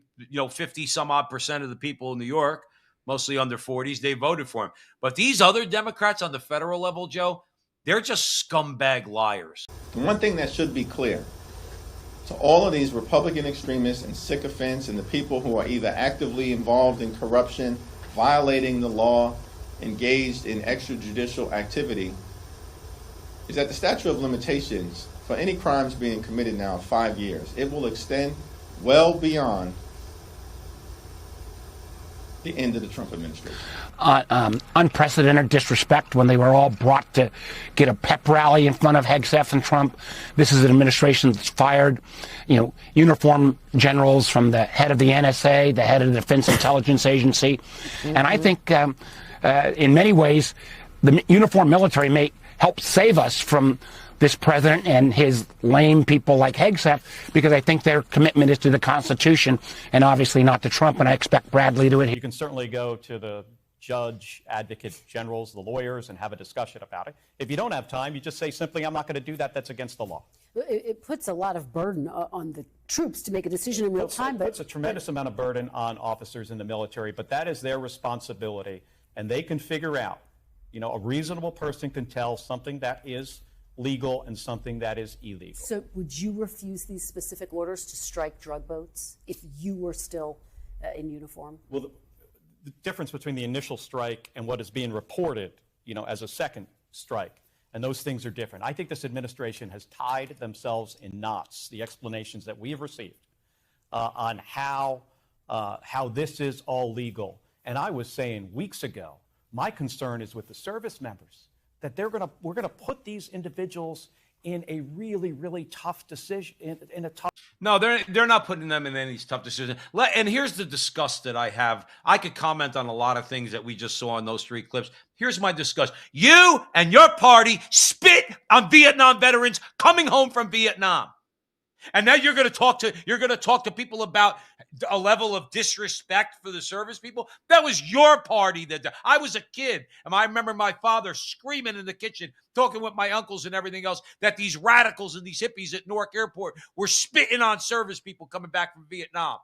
50 some odd % of the people in New York, mostly under 40s, they voted for him. But these other Democrats on the federal level, Joe, they're just scumbag liars. One thing that should be clear to all of these Republican extremists and sycophants and the people who are either actively involved in corruption, violating the law, engaged in extrajudicial activity, is that the statute of limitations for any crimes being committed now 5 years. It will extend well beyond the end of the Trump administration. Unprecedented disrespect when they were all brought to get a pep rally in front of Hegseth and Trump. This is an administration that's fired, uniform generals from the head of the NSA, the head of the Defense Intelligence Agency. Mm-hmm. And I think in many ways, the uniformed military may help save us from this president and his lame people like Hegseth, because I think their commitment is to the Constitution and obviously not to Trump, and I expect Bradley to adhere. You can certainly go to the judge, advocate generals, the lawyers, and have a discussion about it. If you don't have time, you just say simply, I'm not going to do that. That's against the law. It puts a lot of burden on the troops to make a decision in real time. It puts a tremendous amount of burden on officers in the military, but that is their responsibility, and they can figure out, a reasonable person can tell something that is legal and something that is illegal. So would you refuse these specific orders to strike drug boats if you were still in uniform? Well, the difference between the initial strike and what is being reported, as a second strike, and those things are different. I think this administration has tied themselves in knots, the explanations that we have received on how this is all legal. And I was saying weeks ago, my concern is with the service members, that we're gonna put these individuals in a really, really tough decision, in a tough. No, they're not putting them in any tough decisions. And here's the disgust that I have. I could comment on a lot of things that we just saw in those 3 clips. Here's my disgust. You and your party spit on Vietnam veterans coming home from Vietnam. And now you're going to talk to people about a level of disrespect for the service people. That was your party I was a kid, and I remember my father screaming in the kitchen, talking with my uncles and everything else, that these radicals and these hippies at Newark Airport were spitting on service people coming back from Vietnam.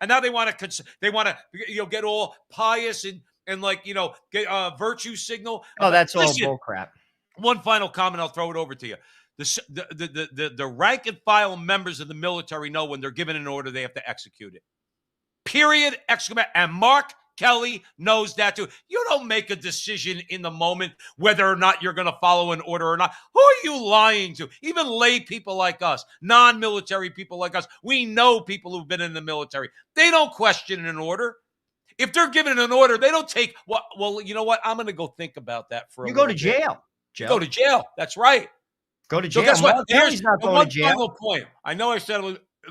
And now they want to get all pious and get a virtue signal. Oh, that's all Listen, bull crap. One final comment, I'll throw it over to you. The rank and file members of the military know when they're given an order, they have to execute it. Period. Exclamation. And Mark Kelly knows that too. You don't make a decision in the moment whether or not you're going to follow an order or not. Who are you lying to? Even lay people like us, non-military people like us, we know people who've been in the military. They don't question an order. If they're given an order, they don't take, well, you know what? I'm going to go think about that for a little bit. You go to jail. You go to jail. That's right. Go to jail. So guess what? Here's not going to jail. Final point. I know I said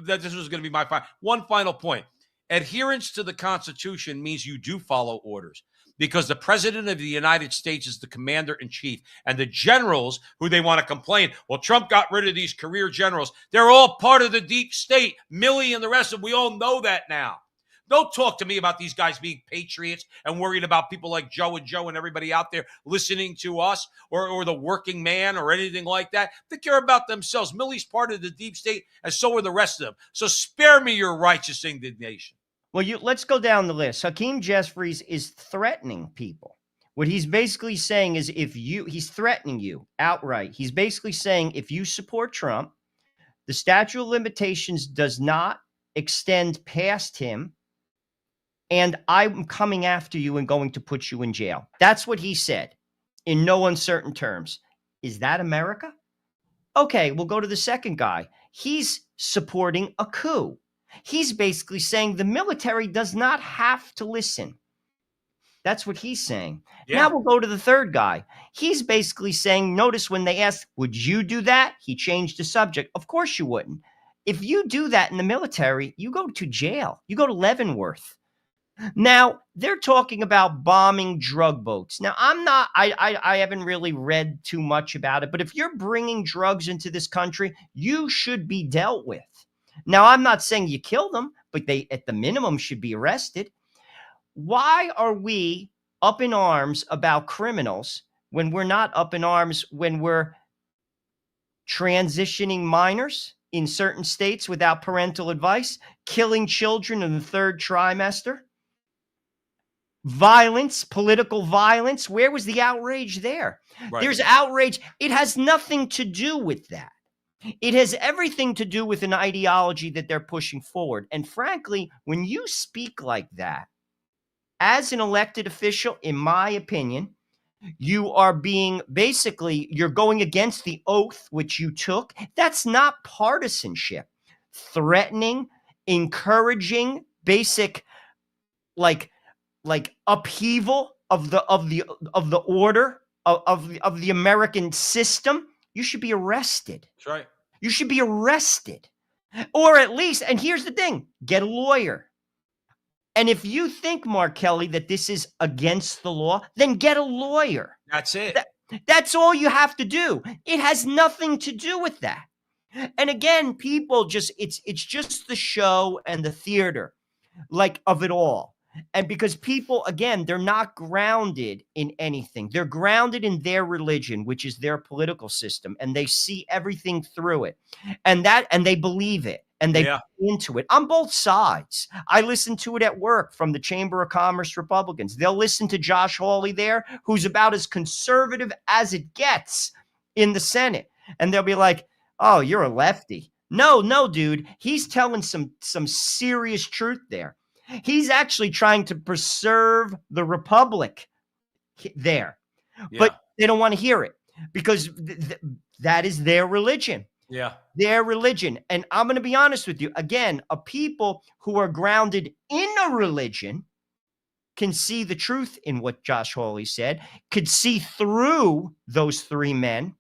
that this was going to be my final. One final point. Adherence to the Constitution means you do follow orders, because the President of the United States is the commander-in-chief, and the generals who they want to complain, well, Trump got rid of these career generals. They're all part of the deep state. Milley and the rest of them, we all know that now. Don't talk to me about these guys being patriots and worried about people like Joe and everybody out there listening to us, or the working man or anything like that. They care about themselves. Milley's part of the deep state, and so are the rest of them. So spare me your righteous indignation. Well, let's go down the list. Hakeem Jeffries is threatening people. What he's basically saying is he's threatening you outright. He's basically saying if you support Trump, the statute of limitations does not extend past him, and I'm coming after you and going to put you in jail. That's what he said in no uncertain terms. Is that America? Okay, we'll go to the second guy. He's supporting a coup. He's basically saying the military does not have to listen. That's what he's saying. Yeah. Now we'll go to the third guy. He's basically saying, notice when they asked, would you do that? He changed the subject. Of course you wouldn't. If you do that in the military, you go to jail. You go to Leavenworth. Now, they're talking about bombing drug boats. Now, I haven't really read too much about it, but if you're bringing drugs into this country, you should be dealt with. Now, I'm not saying you kill them, but they, at the minimum, should be arrested. Why are we up in arms about criminals when we're not up in arms when we're transitioning minors in certain states without parental advice, killing children in the third trimester? Violence, political violence. Where was the outrage there? Right. There's outrage. It has nothing to do with that. It has everything to do with an ideology that they're pushing forward. And frankly, when you speak like that, as an elected official, in my opinion, you are you're going against the oath which you took. That's not partisanship. Threatening, encouraging, basic, like upheaval of the order of the American system. You should be arrested. That's right. You should be arrested. Or at least, and here's the thing, get a lawyer. And if you think, Mark Kelly, that this is against the law, then get a lawyer. That's it. That's all you have to do. It has nothing to do with that. And again, people just, it's just the show and the theater, like, of it all. And because people, again, they're not grounded in anything. They're grounded in their religion, which is their political system, and they see everything through it. And they believe it, and they buy into it on both sides. I listen to it at work from the Chamber of Commerce Republicans. They'll listen to Josh Hawley there, who's about as conservative as it gets in the Senate. And they'll be like, oh, you're a lefty. No, dude. He's telling some serious truth there. He's actually trying to preserve the republic there, but they don't want to hear it because that is their religion. Yeah. Their religion. And I'm going to be honest with you. Again, a people who are grounded in a religion can see the truth in what Josh Hawley said, could see through those three men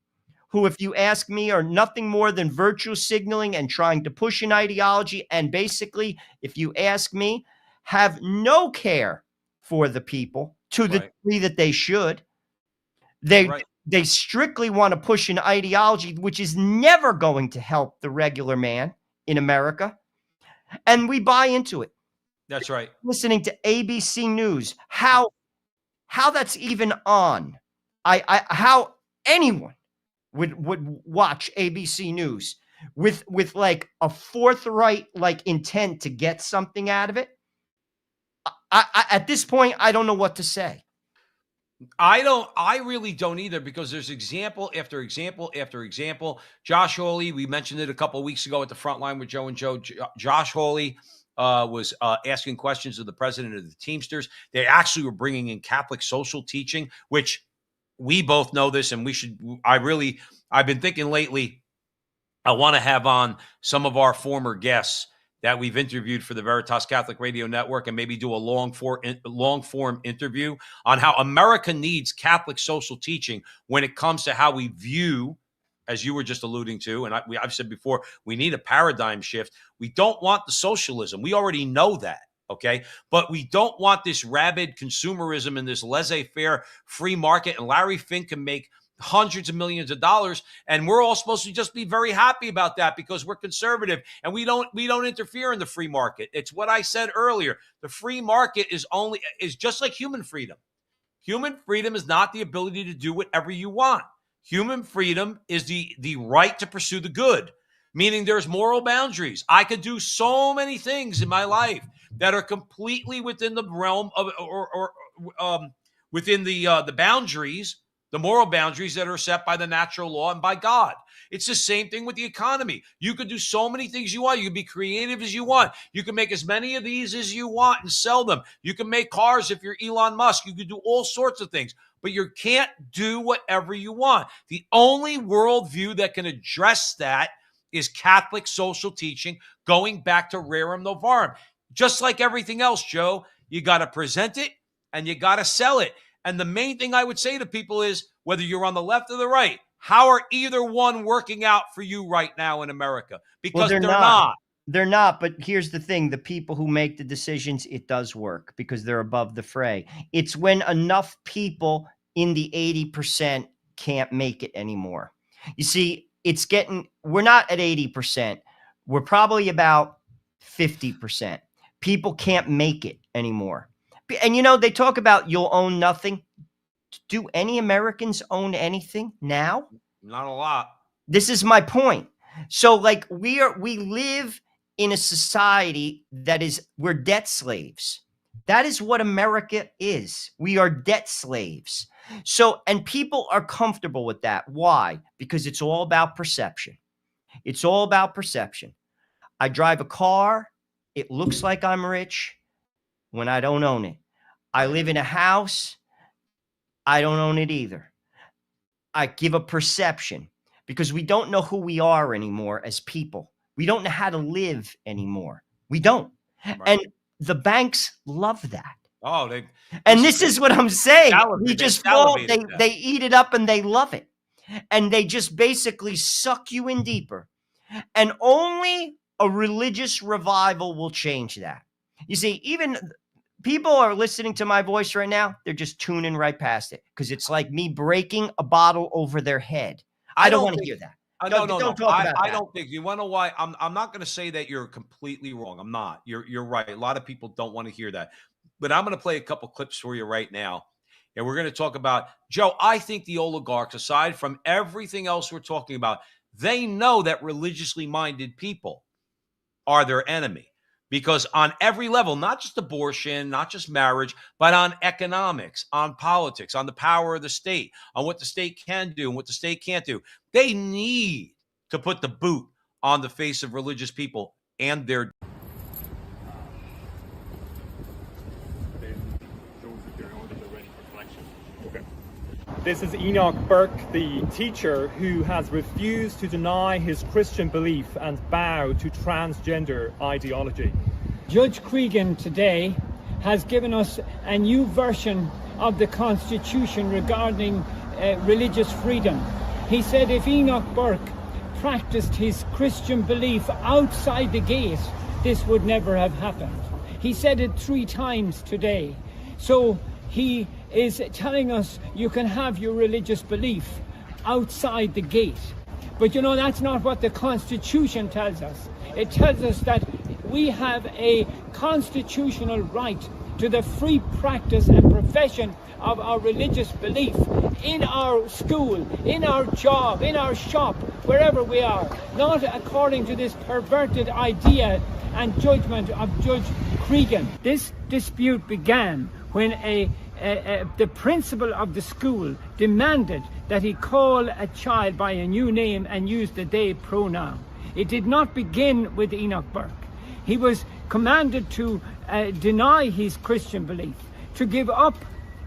who, if you ask me, are nothing more than virtue signaling and trying to push an ideology. And basically, if you ask me, have no care for the people to the degree that they should. They strictly want to push an ideology which is never going to help the regular man in America. And we buy into it. That's right. Listening to ABC News, how that's even on. How anyone would watch ABC News with like a forthright like intent to get something out of it. At this point, I don't know what to say. I really don't either, because there's example after example after example. Josh Hawley, we mentioned it a couple of weeks ago at the front line with Joe and Joe. Josh Hawley was asking questions of the president of the Teamsters. They actually were bringing in Catholic social teaching, which we both know this, and I've been thinking lately, I want to have on some of our former guests that we've interviewed for the Veritas Catholic Radio Network and maybe do a long form interview on how America needs Catholic social teaching when it comes to how we view, as you were just alluding to, and I've said before, we need a paradigm shift. We don't want the socialism. We already know that, okay? But we don't want this rabid consumerism and this laissez-faire free market, and Larry Fink can make hundreds of millions of dollars, and we're all supposed to just be very happy about that because we're conservative and we don't interfere in the free market. It's what I said earlier. The free market is just like human freedom. Human freedom is not the ability to do whatever you want. Human freedom is the right to pursue the good, meaning there's moral boundaries. I could do so many things in my life that are completely within the realm of or within the boundaries, the moral boundaries that are set by the natural law and by God. It's the same thing with the economy. You could do so many things you want. You can be creative as you want. You can make as many of these as you want and sell them. You can make cars if you're Elon Musk. You can do all sorts of things, but you can't do whatever you want. The only worldview that can address that is Catholic social teaching, going back to Rerum Novarum. Just like everything else, Joe, you got to present it and you got to sell it. And the main thing I would say to people is, whether you're on the left or the right, how are either one working out for you right now in America? Because they're not. They're not. But here's the thing. The people who make the decisions, it does work because they're above the fray. It's when enough people in the 80% can't make it anymore. You see, we're not at 80%. We're probably about 50%. People can't make it anymore. And, they talk about you'll own nothing. Do any Americans own anything now? Not a lot. This is my point. So, we live in a society we're debt slaves. That is what America is. We are debt slaves. So, and people are comfortable with that. Why? Because it's all about perception. It's all about perception. I drive a car. It looks like I'm rich when I don't own it. I live in a house. I don't own it either. I give a perception because we don't know who we are anymore as people. We don't know how to live anymore. We don't. Right. And the banks love that. Oh, this is what I'm saying. We just they eat it up and they love it. And they just basically suck you in deeper. And only a religious revival will change that. You see, even people are listening to my voice right now, they're just tuning right past it because it's like me breaking a bottle over their head. I don't want to hear that. No. Don't talk about I that. don't think. You want to know why? I'm not going to say that you're completely wrong. I'm not. You're right. A lot of people don't want to hear that. But I'm going to play a couple clips for you right now. And we're going to talk about, Joe, I think the oligarchs, aside from everything else we're talking about, they know that religiously minded people are their enemy. Because on every level, not just abortion, not just marriage, but on economics, on politics, on the power of the state, on what the state can do and what the state can't do, they need to put the boot on the face of religious people and their. This is Enoch Burke, the teacher who has refused to deny his Christian belief and bow to transgender ideology. Judge Cregan today has given us a new version of the Constitution regarding religious freedom. He said if Enoch Burke practiced his Christian belief outside the gate, this would never have happened. He said it 3 times today. So he is telling us you can have your religious belief outside the gate. But you know, that's not what the Constitution tells us. It tells us that we have a constitutional right to the free practice and profession of our religious belief in our school, in our job, in our shop, wherever we are, not according to this perverted idea and judgment of Judge Cregan. This dispute began when the principal of the school demanded that he call a child by a new name and use the they pronoun. It did not begin with Enoch Burke. He was commanded to deny his Christian belief, to give up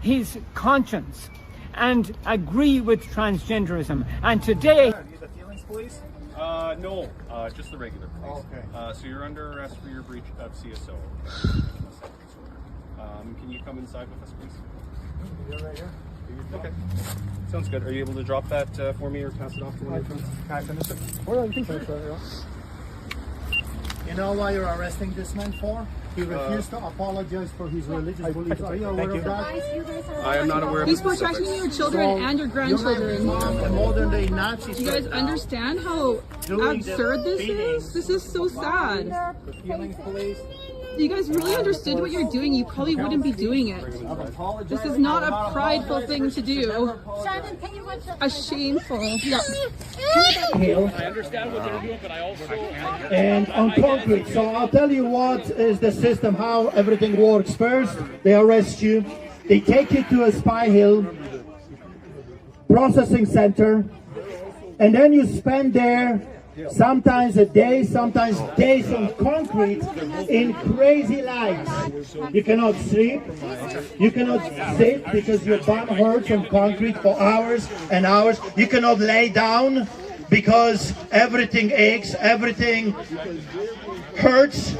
his conscience and agree with transgenderism. And today... Are you the feelings police? No, just the regular police. Okay. So you're under arrest for your breach of CSO. Can you come inside with us, please? You're right here. Okay. Sounds good. Are you able to drop that for me or pass it off to one of your friends? Can I finish it? Well, you can finish it, yeah. You know why you're arresting this man for? He refused to apologize for his religious beliefs. Are you aware of that? I am not aware of He's protecting your children and your grandchildren. Modern day Nazis. Do you guys understand how absurd this is? This is so sad. If you guys really understood what you're doing, you probably wouldn't be doing it. This is not a prideful thing to do. A shameful. Yeah. I understand what they're doing, but I also... And on concrete, so I'll tell you what is the system, how everything works. First, they arrest you, they take you to a Spy Hill processing center, and then you spend there sometimes a day, sometimes days on concrete in crazy lights. You cannot sleep, you cannot sit because your bum hurts on concrete for hours and hours. You cannot lay down because everything aches, everything hurts.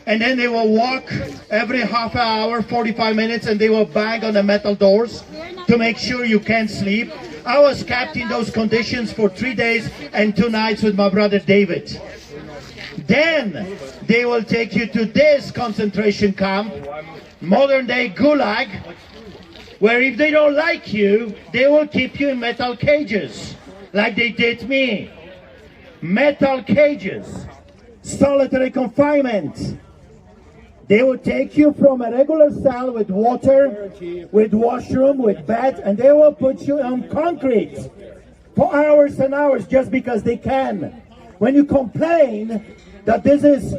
And then they will walk every half an hour, 45 minutes, and they will bang on the metal doors to make sure you can't sleep. I was kept in those conditions for 3 days and 2 nights with my brother David. Then they will take you to this concentration camp, modern day Gulag, where if they don't like you, they will keep you in metal cages, like they did me. Metal cages, solitary confinement. They will take you from a regular cell with water, with washroom, with bed, and they will put you on concrete for hours and hours just because they can. When you complain that this is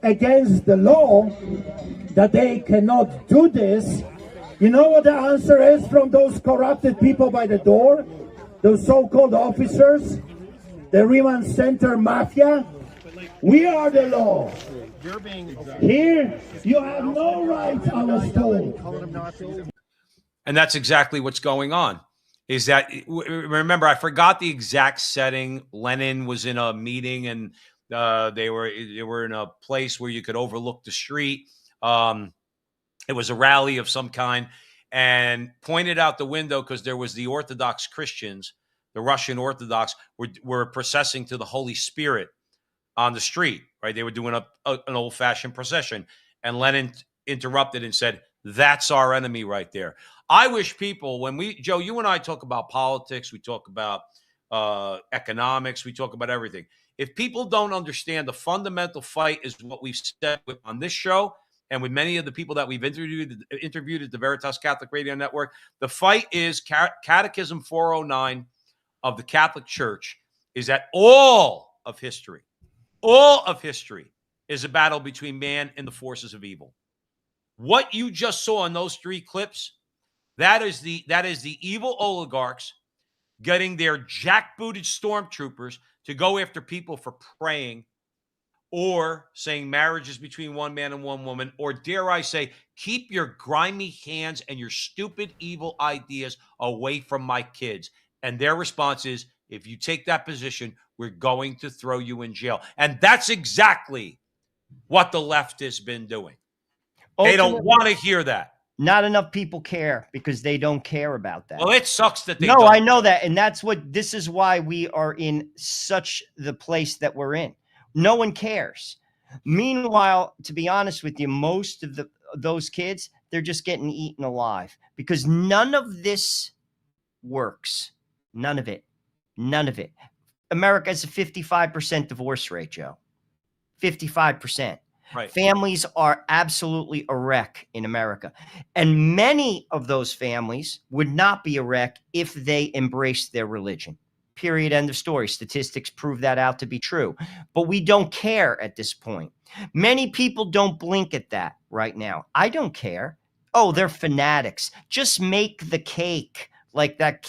against the law, that they cannot do this, you know what the answer is from those corrupted people by the door? Those so-called officers, the Remand Center Mafia? We are the law. Here, you have no rights, I was told. And that's exactly what's going on. Is that, remember, I forgot the exact setting. Lenin was in a meeting, and they were in a place where you could overlook the street. It was a rally of some kind, and pointed out the window because there was the Orthodox Christians, the Russian Orthodox, were processing to the Holy Spirit on the street, right? They were doing an old-fashioned procession. And Lenin interrupted and said, that's our enemy right there. I wish people, when Joe, you and I talk about politics, we talk about economics, we talk about everything. If people don't understand the fundamental fight is what we've said on this show and with many of the people that we've interviewed at the Veritas Catholic Radio Network, the fight is Catechism 409 of the Catholic Church is that all of history is a battle between man and the forces of evil. What you just saw in those 3 clips, that is the evil oligarchs getting their jackbooted stormtroopers to go after people for praying or saying marriage is between one man and one woman, or dare I say, keep your grimy hands and your stupid, evil ideas away from my kids. And their response is, if you take that position, we're going to throw you in jail. And that's exactly what the left has been doing. They don't want to hear that. Not enough people care because they don't care about that. Well, it sucks that they No, don't. I know that. And this is why we are in such the place that we're in. No one cares. Meanwhile, to be honest with you, most of those kids, they're just getting eaten alive because none of this works. None of it. None of it. America has a 55% divorce rate, Joe. 55%. Right. Families are absolutely a wreck in America. And many of those families would not be a wreck if they embraced their religion. Period. End of story. Statistics prove that out to be true. But we don't care at this point. Many people don't blink at that right now. I don't care. Oh, they're fanatics. Just make the cake. Like that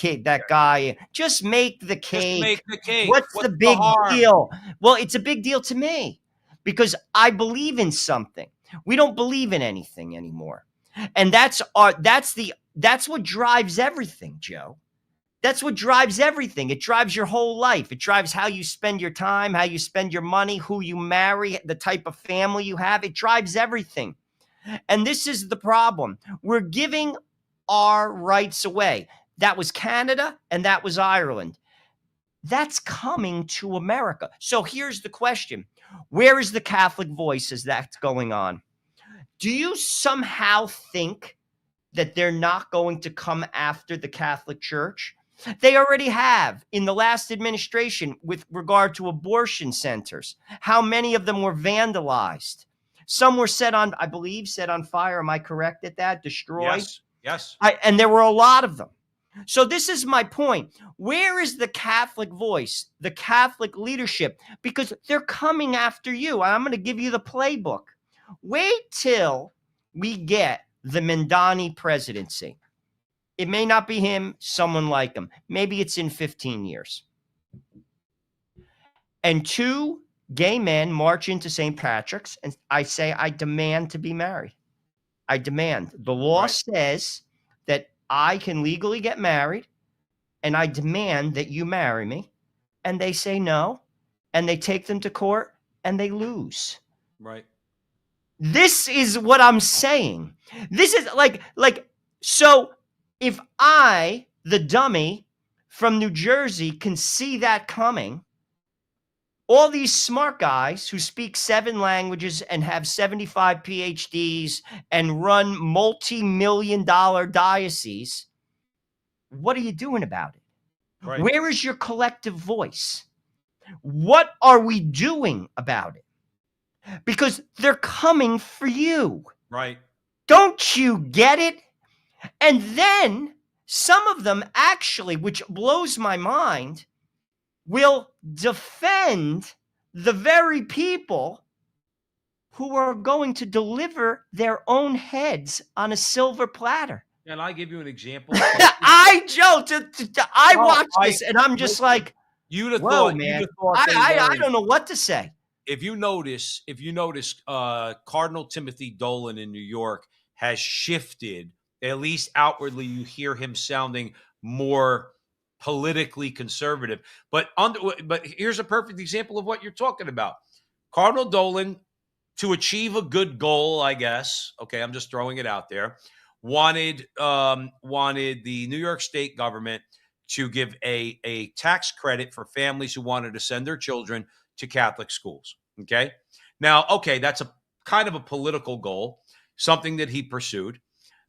guy. Just make the cake. Just make the cake. What's the big deal? Well, it's a big deal to me because I believe in something. We don't believe in anything anymore. And that's what drives everything, Joe. That's what drives everything. It drives your whole life. It drives how you spend your time, how you spend your money, who you marry, the type of family you have. It drives everything. And this is the problem. We're giving our rights away. That was Canada and that was Ireland. That's coming to America. So here's the question. Where is the Catholic voice as that's going on? Do you somehow think that they're not going to come after the Catholic Church? They already have in the last administration with regard to abortion centers. How many of them were vandalized? Some were set on fire. Am I correct at that? Destroyed? Yes. And there were a lot of them. So this is my point. Where is the Catholic voice, the Catholic leadership? Because they're coming after you. I'm going to give you the playbook. Wait till we get the Mandani presidency. It may not be him, someone like him. Maybe it's in 15 years. And 2 gay men march into St. Patrick's, and I say, I demand to be married. I demand. The law says that I can legally get married, and I demand that you marry me. And they say no, and they take them to court, and they lose. Right. This is what I'm saying. This is so if I, the dummy from New Jersey, can see that coming, all these smart guys who speak 7 languages and have 75 PhDs and run multi-million-dollar dioceses, what are you doing about it? Right. Where is your collective voice? What are we doing about it? Because they're coming for you. Right. Don't you get it? And then some of them actually, which blows my mind, will defend the very people who are going to deliver their own heads on a silver platter. And I give you an example. I watch this and I'm just like, you'd have whoa, thought, man. I don't know what to say. If you notice, Cardinal Timothy Dolan in New York has shifted, at least outwardly, you hear him sounding more politically conservative. But here's a perfect example of what you're talking about. Cardinal Dolan, to achieve a good goal, I guess, okay, I'm just throwing it out there, wanted the New York State government to give a tax credit for families who wanted to send their children to Catholic schools. Okay. Now, okay, that's a kind of a political goal. something that he pursued.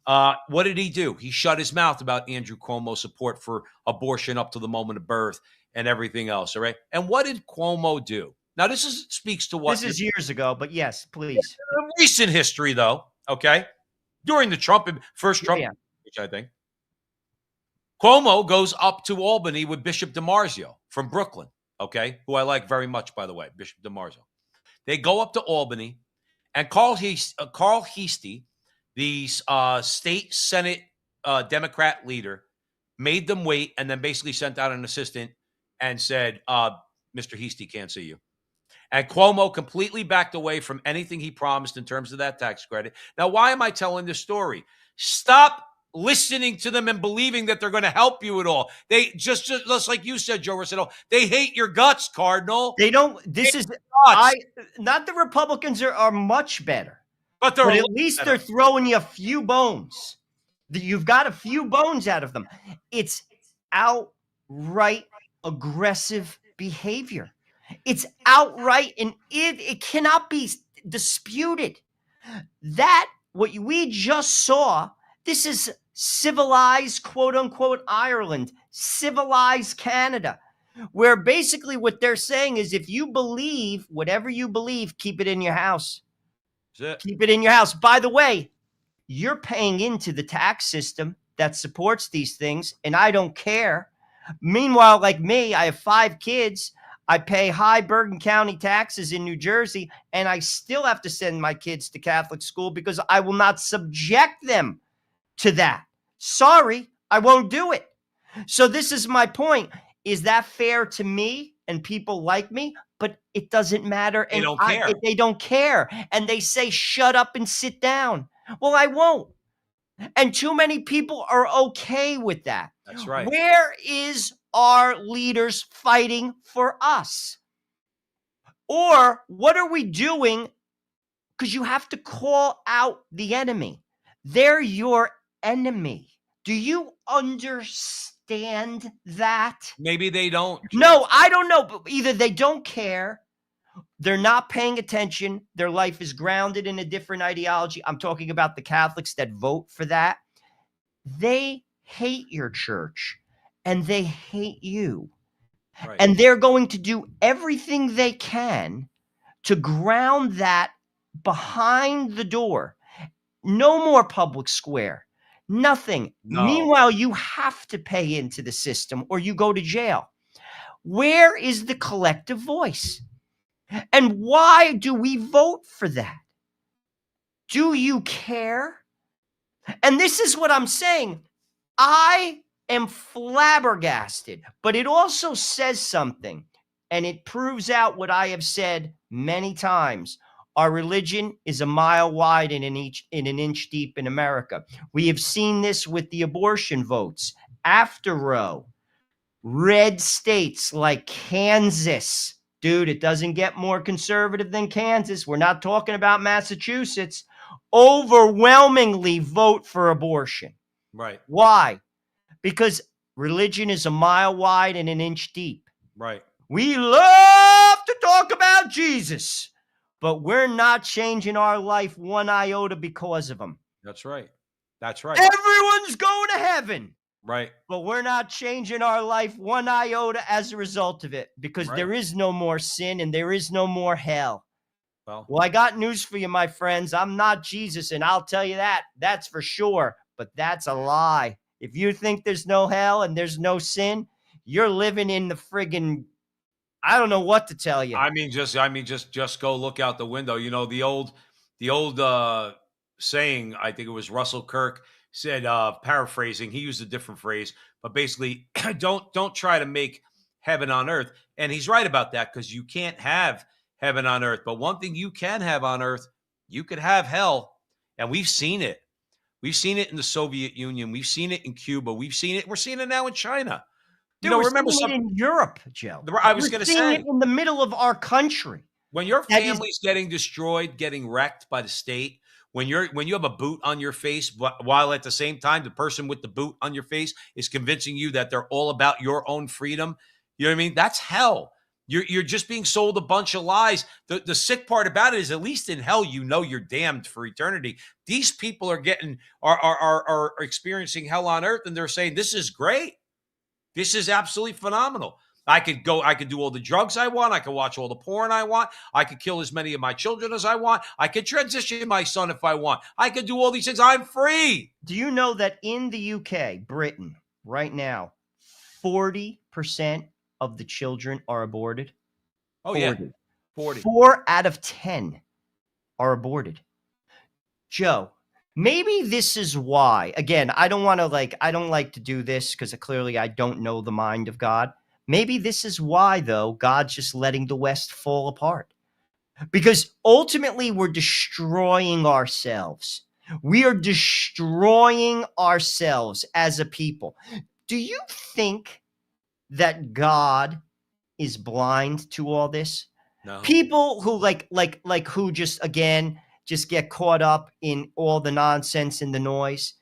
What did he do? He shut his mouth about Andrew Cuomo's support for abortion up to the moment of birth and everything else. All right. And what did Cuomo do? Now, speaks to what This is years ago, but yes, please. Recent history, though. Okay. During the first Trump, which I think Cuomo goes up to Albany with Bishop DiMarzio from Brooklyn. Okay. Who I like very much, by the way, Bishop DiMarzio. They go up to Albany, and Carl Heastie, the state Senate Democrat leader, made them wait and then basically sent out an assistant and said, Mr. Heastie can't see you. And Cuomo completely backed away from anything he promised in terms of that tax credit. Now, why am I telling this story? Stop listening to them and believing that they're going to help you at all. They just like you said, Joe Rossetto, they hate your guts, Cardinal. They don't. Not the Republicans are much better. But at least they're throwing you a few bones. You've got a few bones out of them. It's outright aggressive behavior. It's outright, and it cannot be disputed. That, what we just saw, this is civilized, quote unquote, Ireland, civilized Canada, where basically what they're saying is if you believe whatever you believe, keep it in your house. Keep it in your house. By the way, you're paying into the tax system that supports these things, and I don't care. Meanwhile, like me, I have 5 kids. I pay high Bergen County taxes in New Jersey, and I still have to send my kids to Catholic school because I will not subject them to that. Sorry, I won't do it. So this is my point. Is that fair to me and people like me? But it doesn't matter. They don't care. They don't care. And they say, shut up and sit down. Well, I won't. And too many people are okay with that. That's right. Where is our leaders fighting for us? Or what are we doing? Because you have to call out the enemy. They're your enemy. Do you understand that? Maybe they don't. No, I don't know. But either they don't care, they're not paying attention, their life is grounded in a different ideology. I'm talking about the Catholics that vote for that. They hate your church and they hate you. Right. And they're going to do everything they can to ground that behind the door. No more public square. Nothing. No. Meanwhile, you have to pay into the system or you go to jail. Where is the collective voice? And why do we vote for that? Do you care? And this is what I'm saying. I am flabbergasted, but it also says something, and it proves out what I have said many times. Our religion is a mile wide and an inch deep in America. We have seen this with the abortion votes. After Roe, red states like Kansas, dude, it doesn't get more conservative than Kansas. We're not talking about Massachusetts. Overwhelmingly vote for abortion. Right. Why? Because religion is a mile wide and an inch deep. Right. We love to talk about Jesus, but we're not changing our life one iota because of him. That's right. That's right. Everyone's going to heaven. Right. But we're not changing our life one iota as a result of it because there is no more sin and there is no more hell. Well, I got news for you, my friends. I'm not Jesus, and I'll tell you that. That's for sure. But that's a lie. If you think there's no hell and there's no sin, you're living in the friggin', I don't know what to tell you. Just go look out the window. You know, the old saying, I think it was Russell Kirk said, paraphrasing, he used a different phrase, but basically don't try to make heaven on earth. And he's right about that, because you can't have heaven on earth. But one thing you can have on earth, you could have hell. And we've seen it. We've seen it in the Soviet Union. We've seen it in Cuba. We're seeing it now in China. Dude, remember something in Europe, Joe. I was going to say it in the middle of our country. When your family's getting destroyed, getting wrecked by the state, when you have a boot on your face, while at the same time the person with the boot on your face is convincing you that they're all about your own freedom, you know what I mean? That's hell. You're just being sold a bunch of lies. The sick part about it is, at least in hell, you know you're damned for eternity. These people are experiencing hell on earth, and they're saying this is great. This is absolutely phenomenal. I could do all the drugs I want. I could watch all the porn I want. I could kill as many of my children as I want. I could transition my son if I want. I could do all these things. I'm free. Do you know that in the UK, Britain, right now, 40% of the children are aborted? Oh, 40. 4 out of 10 are aborted. Joe, maybe this is why. Again, I don't like to do this because clearly I don't know the mind of God. Maybe this is why, though, God's just letting the West fall apart. Because ultimately, we're destroying ourselves. We are destroying ourselves as a people. Do you think that God is blind to all this? No. People who who just get caught up in all the nonsense and the noise,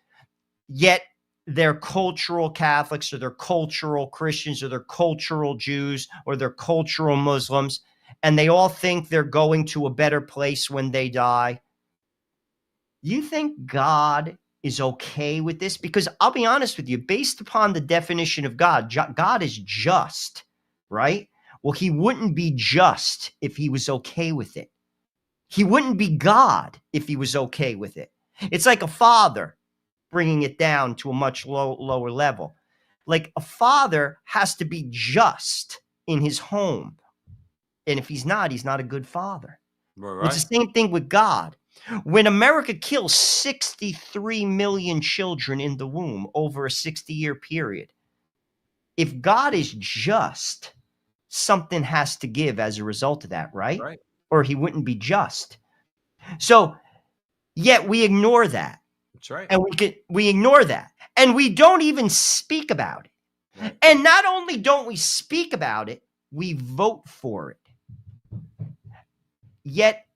yet they're cultural Catholics, or they're cultural Christians, or they're cultural Jews, or they're cultural Muslims, and they all think they're going to a better place when they die. You think God is okay with this? Because I'll be honest with you, based upon the definition of God, God is just, right? Well, he wouldn't be just if he was okay with it. He wouldn't be God if he was okay with it. It's like a father bringing it down to a much lower level. Like a father has to be just in his home. And if he's not a good father. Right. It's the same thing with God. When America kills 63 million children in the womb over a 60-year period, if God is just, something has to give as a result of that, right? Right. Or he wouldn't be just. So, yet we ignore that. That's right. And we ignore that. And we don't even speak about it. Right. And not only don't we speak about it, we vote for it. Yet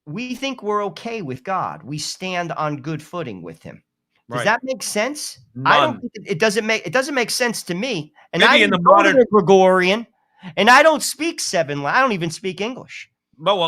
we think we're okay with God. We stand on good footing with him. Does that make sense? None. I don't think it doesn't make sense to me. And Maybe I in the go to modern the Gregorian, and I don't speak I don't even speak English. Well,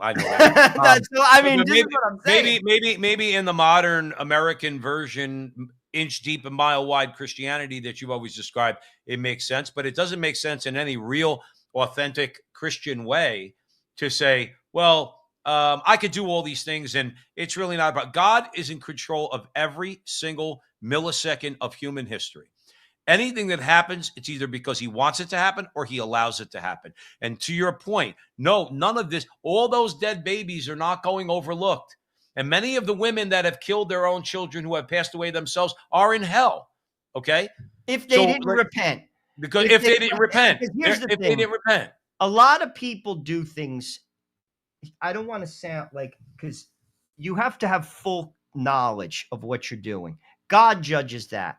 I know that. So, I mean, But this is what I'm saying. maybe in the modern American version, inch deep and mile wide Christianity that you've always described, it makes sense. But it doesn't make sense in any real, authentic Christian way to say, well, I could do all these things, and it's really not about. God is in control of every single millisecond of human history. Anything that happens, it's either because he wants it to happen or he allows it to happen. And to your point, no, none of this, all those dead babies are not going overlooked. And many of the women that have killed their own children who have passed away themselves are in hell. Okay? If they didn't repent. Because if they didn't repent. Here's the thing. They didn't repent. A lot of people do things. I don't want to sound like, because you have to have full knowledge of what you're doing. God judges that.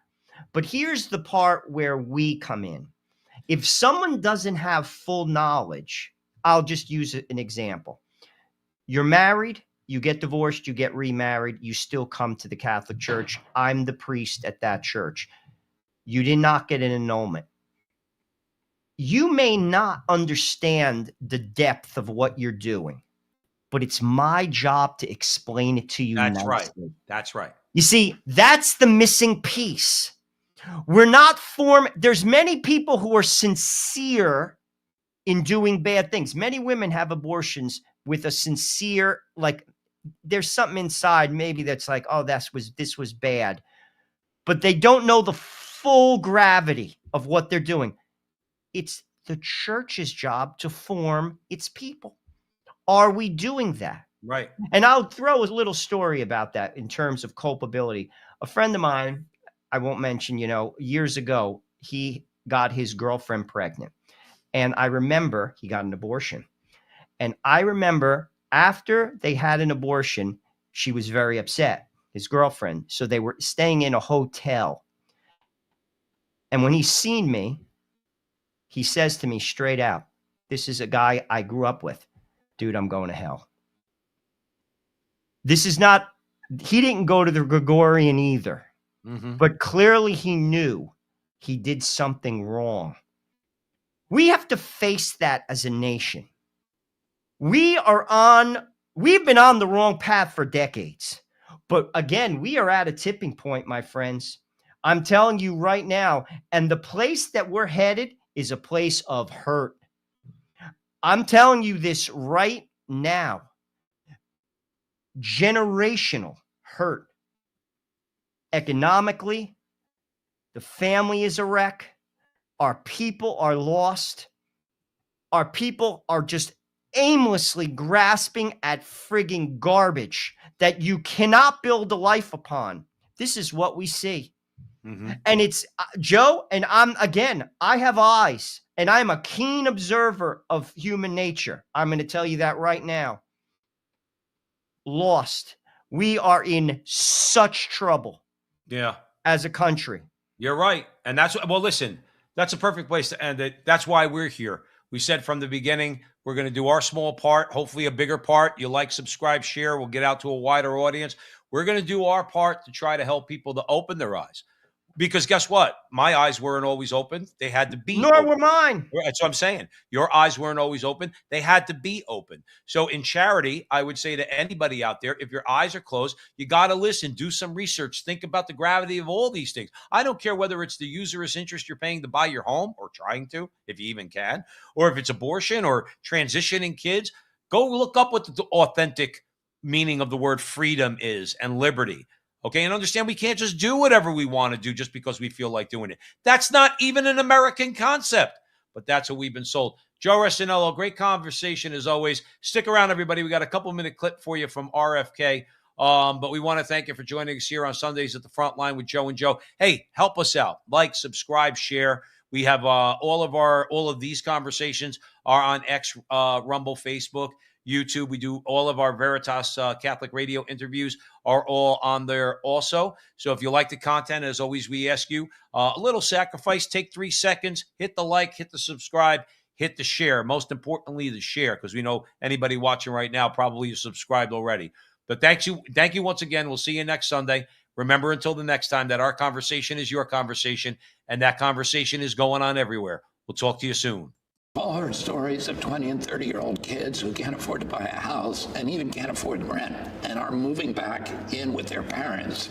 But here's the part where we come in. If someone doesn't have full knowledge, I'll just use an example. You're married, you get divorced, you get remarried, you still come to the Catholic Church. I'm the priest at that church. You did not get an annulment. You may not understand the depth of what you're doing, but it's my job to explain it to you. That's nicely. right. That's right. You see, that's the missing piece. We're not there's many people who are sincere in doing bad things. Many women have abortions with a sincere, like, there's something inside maybe that's like, oh, this was bad. But they don't know the full gravity of what they're doing. It's the church's job to form its people. Are we doing that? Right. And I'll throw a little story about that in terms of culpability. A friend of mine, I won't mention, years ago, he got his girlfriend pregnant. And I remember he got an abortion. And I remember after they had an abortion, she was very upset, his girlfriend. So they were staying in a hotel. And when he's seen me, he says to me straight out, this is a guy I grew up with. Dude, I'm going to hell. This is not, he didn't go to the Gregorian either. Mm-hmm. But clearly he knew he did something wrong. We have to face that as a nation. We've been on the wrong path for decades. But again, we are at a tipping point, my friends. I'm telling you right now, and the place that we're headed is a place of hurt. I'm telling you this right now. Generational hurt. Economically, the family is a wreck. Our people are lost. Our people are just aimlessly grasping at frigging garbage that you cannot build a life upon. This is what we see. Mm-hmm. And it's Joe, and I have eyes, and I'm a keen observer of human nature. I'm going to tell you that right now. Lost. We are in such trouble. Yeah. As a country. You're right. And listen, that's a perfect place to end it. That's why we're here. We said from the beginning, we're going to do our small part, hopefully a bigger part. You like, subscribe, share. We'll get out to a wider audience. We're going to do our part to try to help people to open their eyes. Because guess what? My eyes weren't always open. They had to be Nor open. were mine. That's what I'm saying. Your eyes weren't always open. They had to be open. So in charity, I would say to anybody out there, if your eyes are closed, you got to listen, do some research, think about the gravity of all these things. I don't care whether it's the usurious interest you're paying to buy your home, or trying to, if you even can, or if it's abortion or transitioning kids. Go look up what the authentic meaning of the word freedom is and liberty. Okay, and understand we can't just do whatever we want to do just because we feel like doing it. That's not even an American concept, but that's what we've been sold. Joe Resinello, great conversation as always. Stick around, everybody. We got a couple-minute clip for you from RFK, but we want to thank you for joining us here on Sundays at the Front Line with Joe and Joe. Hey, help us out. Like, subscribe, share. We have all of these conversations are on X, Rumble, Facebook, YouTube. We do all of our Veritas Catholic Radio interviews are all on there also. So if you like the content, as always, we ask you a little sacrifice. Take 3 seconds, hit the like, hit the subscribe, hit the share. Most importantly, the share, because we know anybody watching right now probably is subscribed already. But thank you once again. We'll see you next Sunday. Remember, until the next time, that our conversation is your conversation, and that conversation is going on everywhere. We'll talk to you soon. All heard stories of 20 and 30-year-old kids who can't afford to buy a house and even can't afford rent and are moving back in with their parents.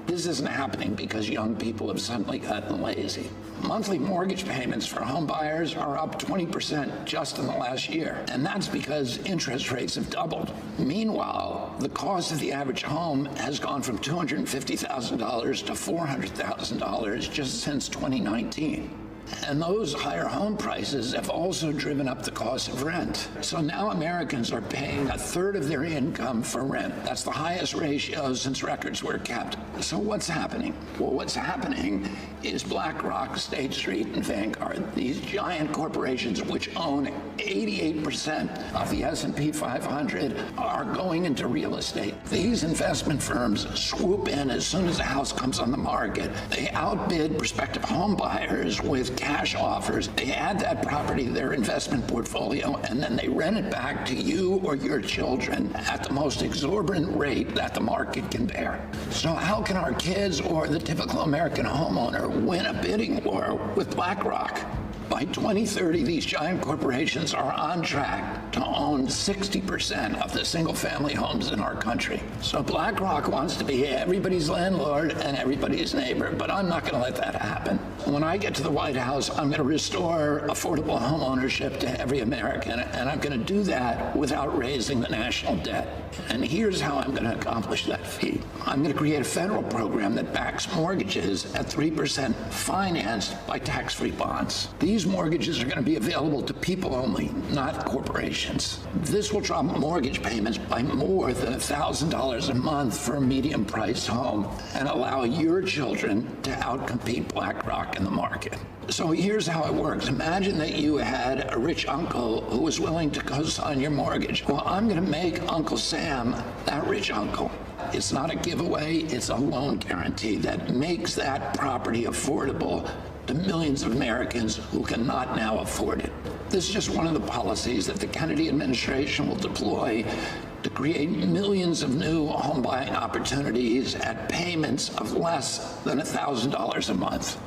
This isn't happening because young people have suddenly gotten lazy. Monthly mortgage payments for home buyers are up 20% just in the last year, and that's because interest rates have doubled. Meanwhile, the cost of the average home has gone from $250,000 to $400,000 just since 2019. And those higher home prices have also driven up the cost of rent. So now Americans are paying a third of their income for rent. That's the highest ratio since records were kept. So what's happening? Well, what's happening is BlackRock, State Street, and Vanguard, these giant corporations which own 88% of the S&P 500, are going into real estate. These investment firms swoop in as soon as a house comes on the market. They outbid prospective home buyers with cash offers. They add that property to their investment portfolio, and then they rent it back to you or your children at the most exorbitant rate that the market can bear. So how can our kids or the typical American homeowner win a bidding war with BlackRock? By 2030, these giant corporations are on track to own 60% of the single-family homes in our country. So BlackRock wants to be everybody's landlord and everybody's neighbor, but I'm not going to let that happen. When I get to the White House, I'm going to restore affordable home ownership to every American, and I'm going to do that without raising the national debt. And here's how I'm going to accomplish that feat. I'm going to create a federal program that backs mortgages at 3% financed by tax-free bonds. These mortgages are going to be available to people only, not corporations. This will drop mortgage payments by more than $1,000 a month for a medium-priced home and allow your children to outcompete BlackRock in the market. So here's how it works. Imagine that you had a rich uncle who was willing to co-sign your mortgage. Well, I'm going to make Uncle Sam that rich uncle. It's not a giveaway, it's a loan guarantee that makes that property affordable to millions of Americans who cannot now afford it. This is just one of the policies that the Kennedy administration will deploy to create millions of new home buying opportunities at payments of less than $1,000 a month.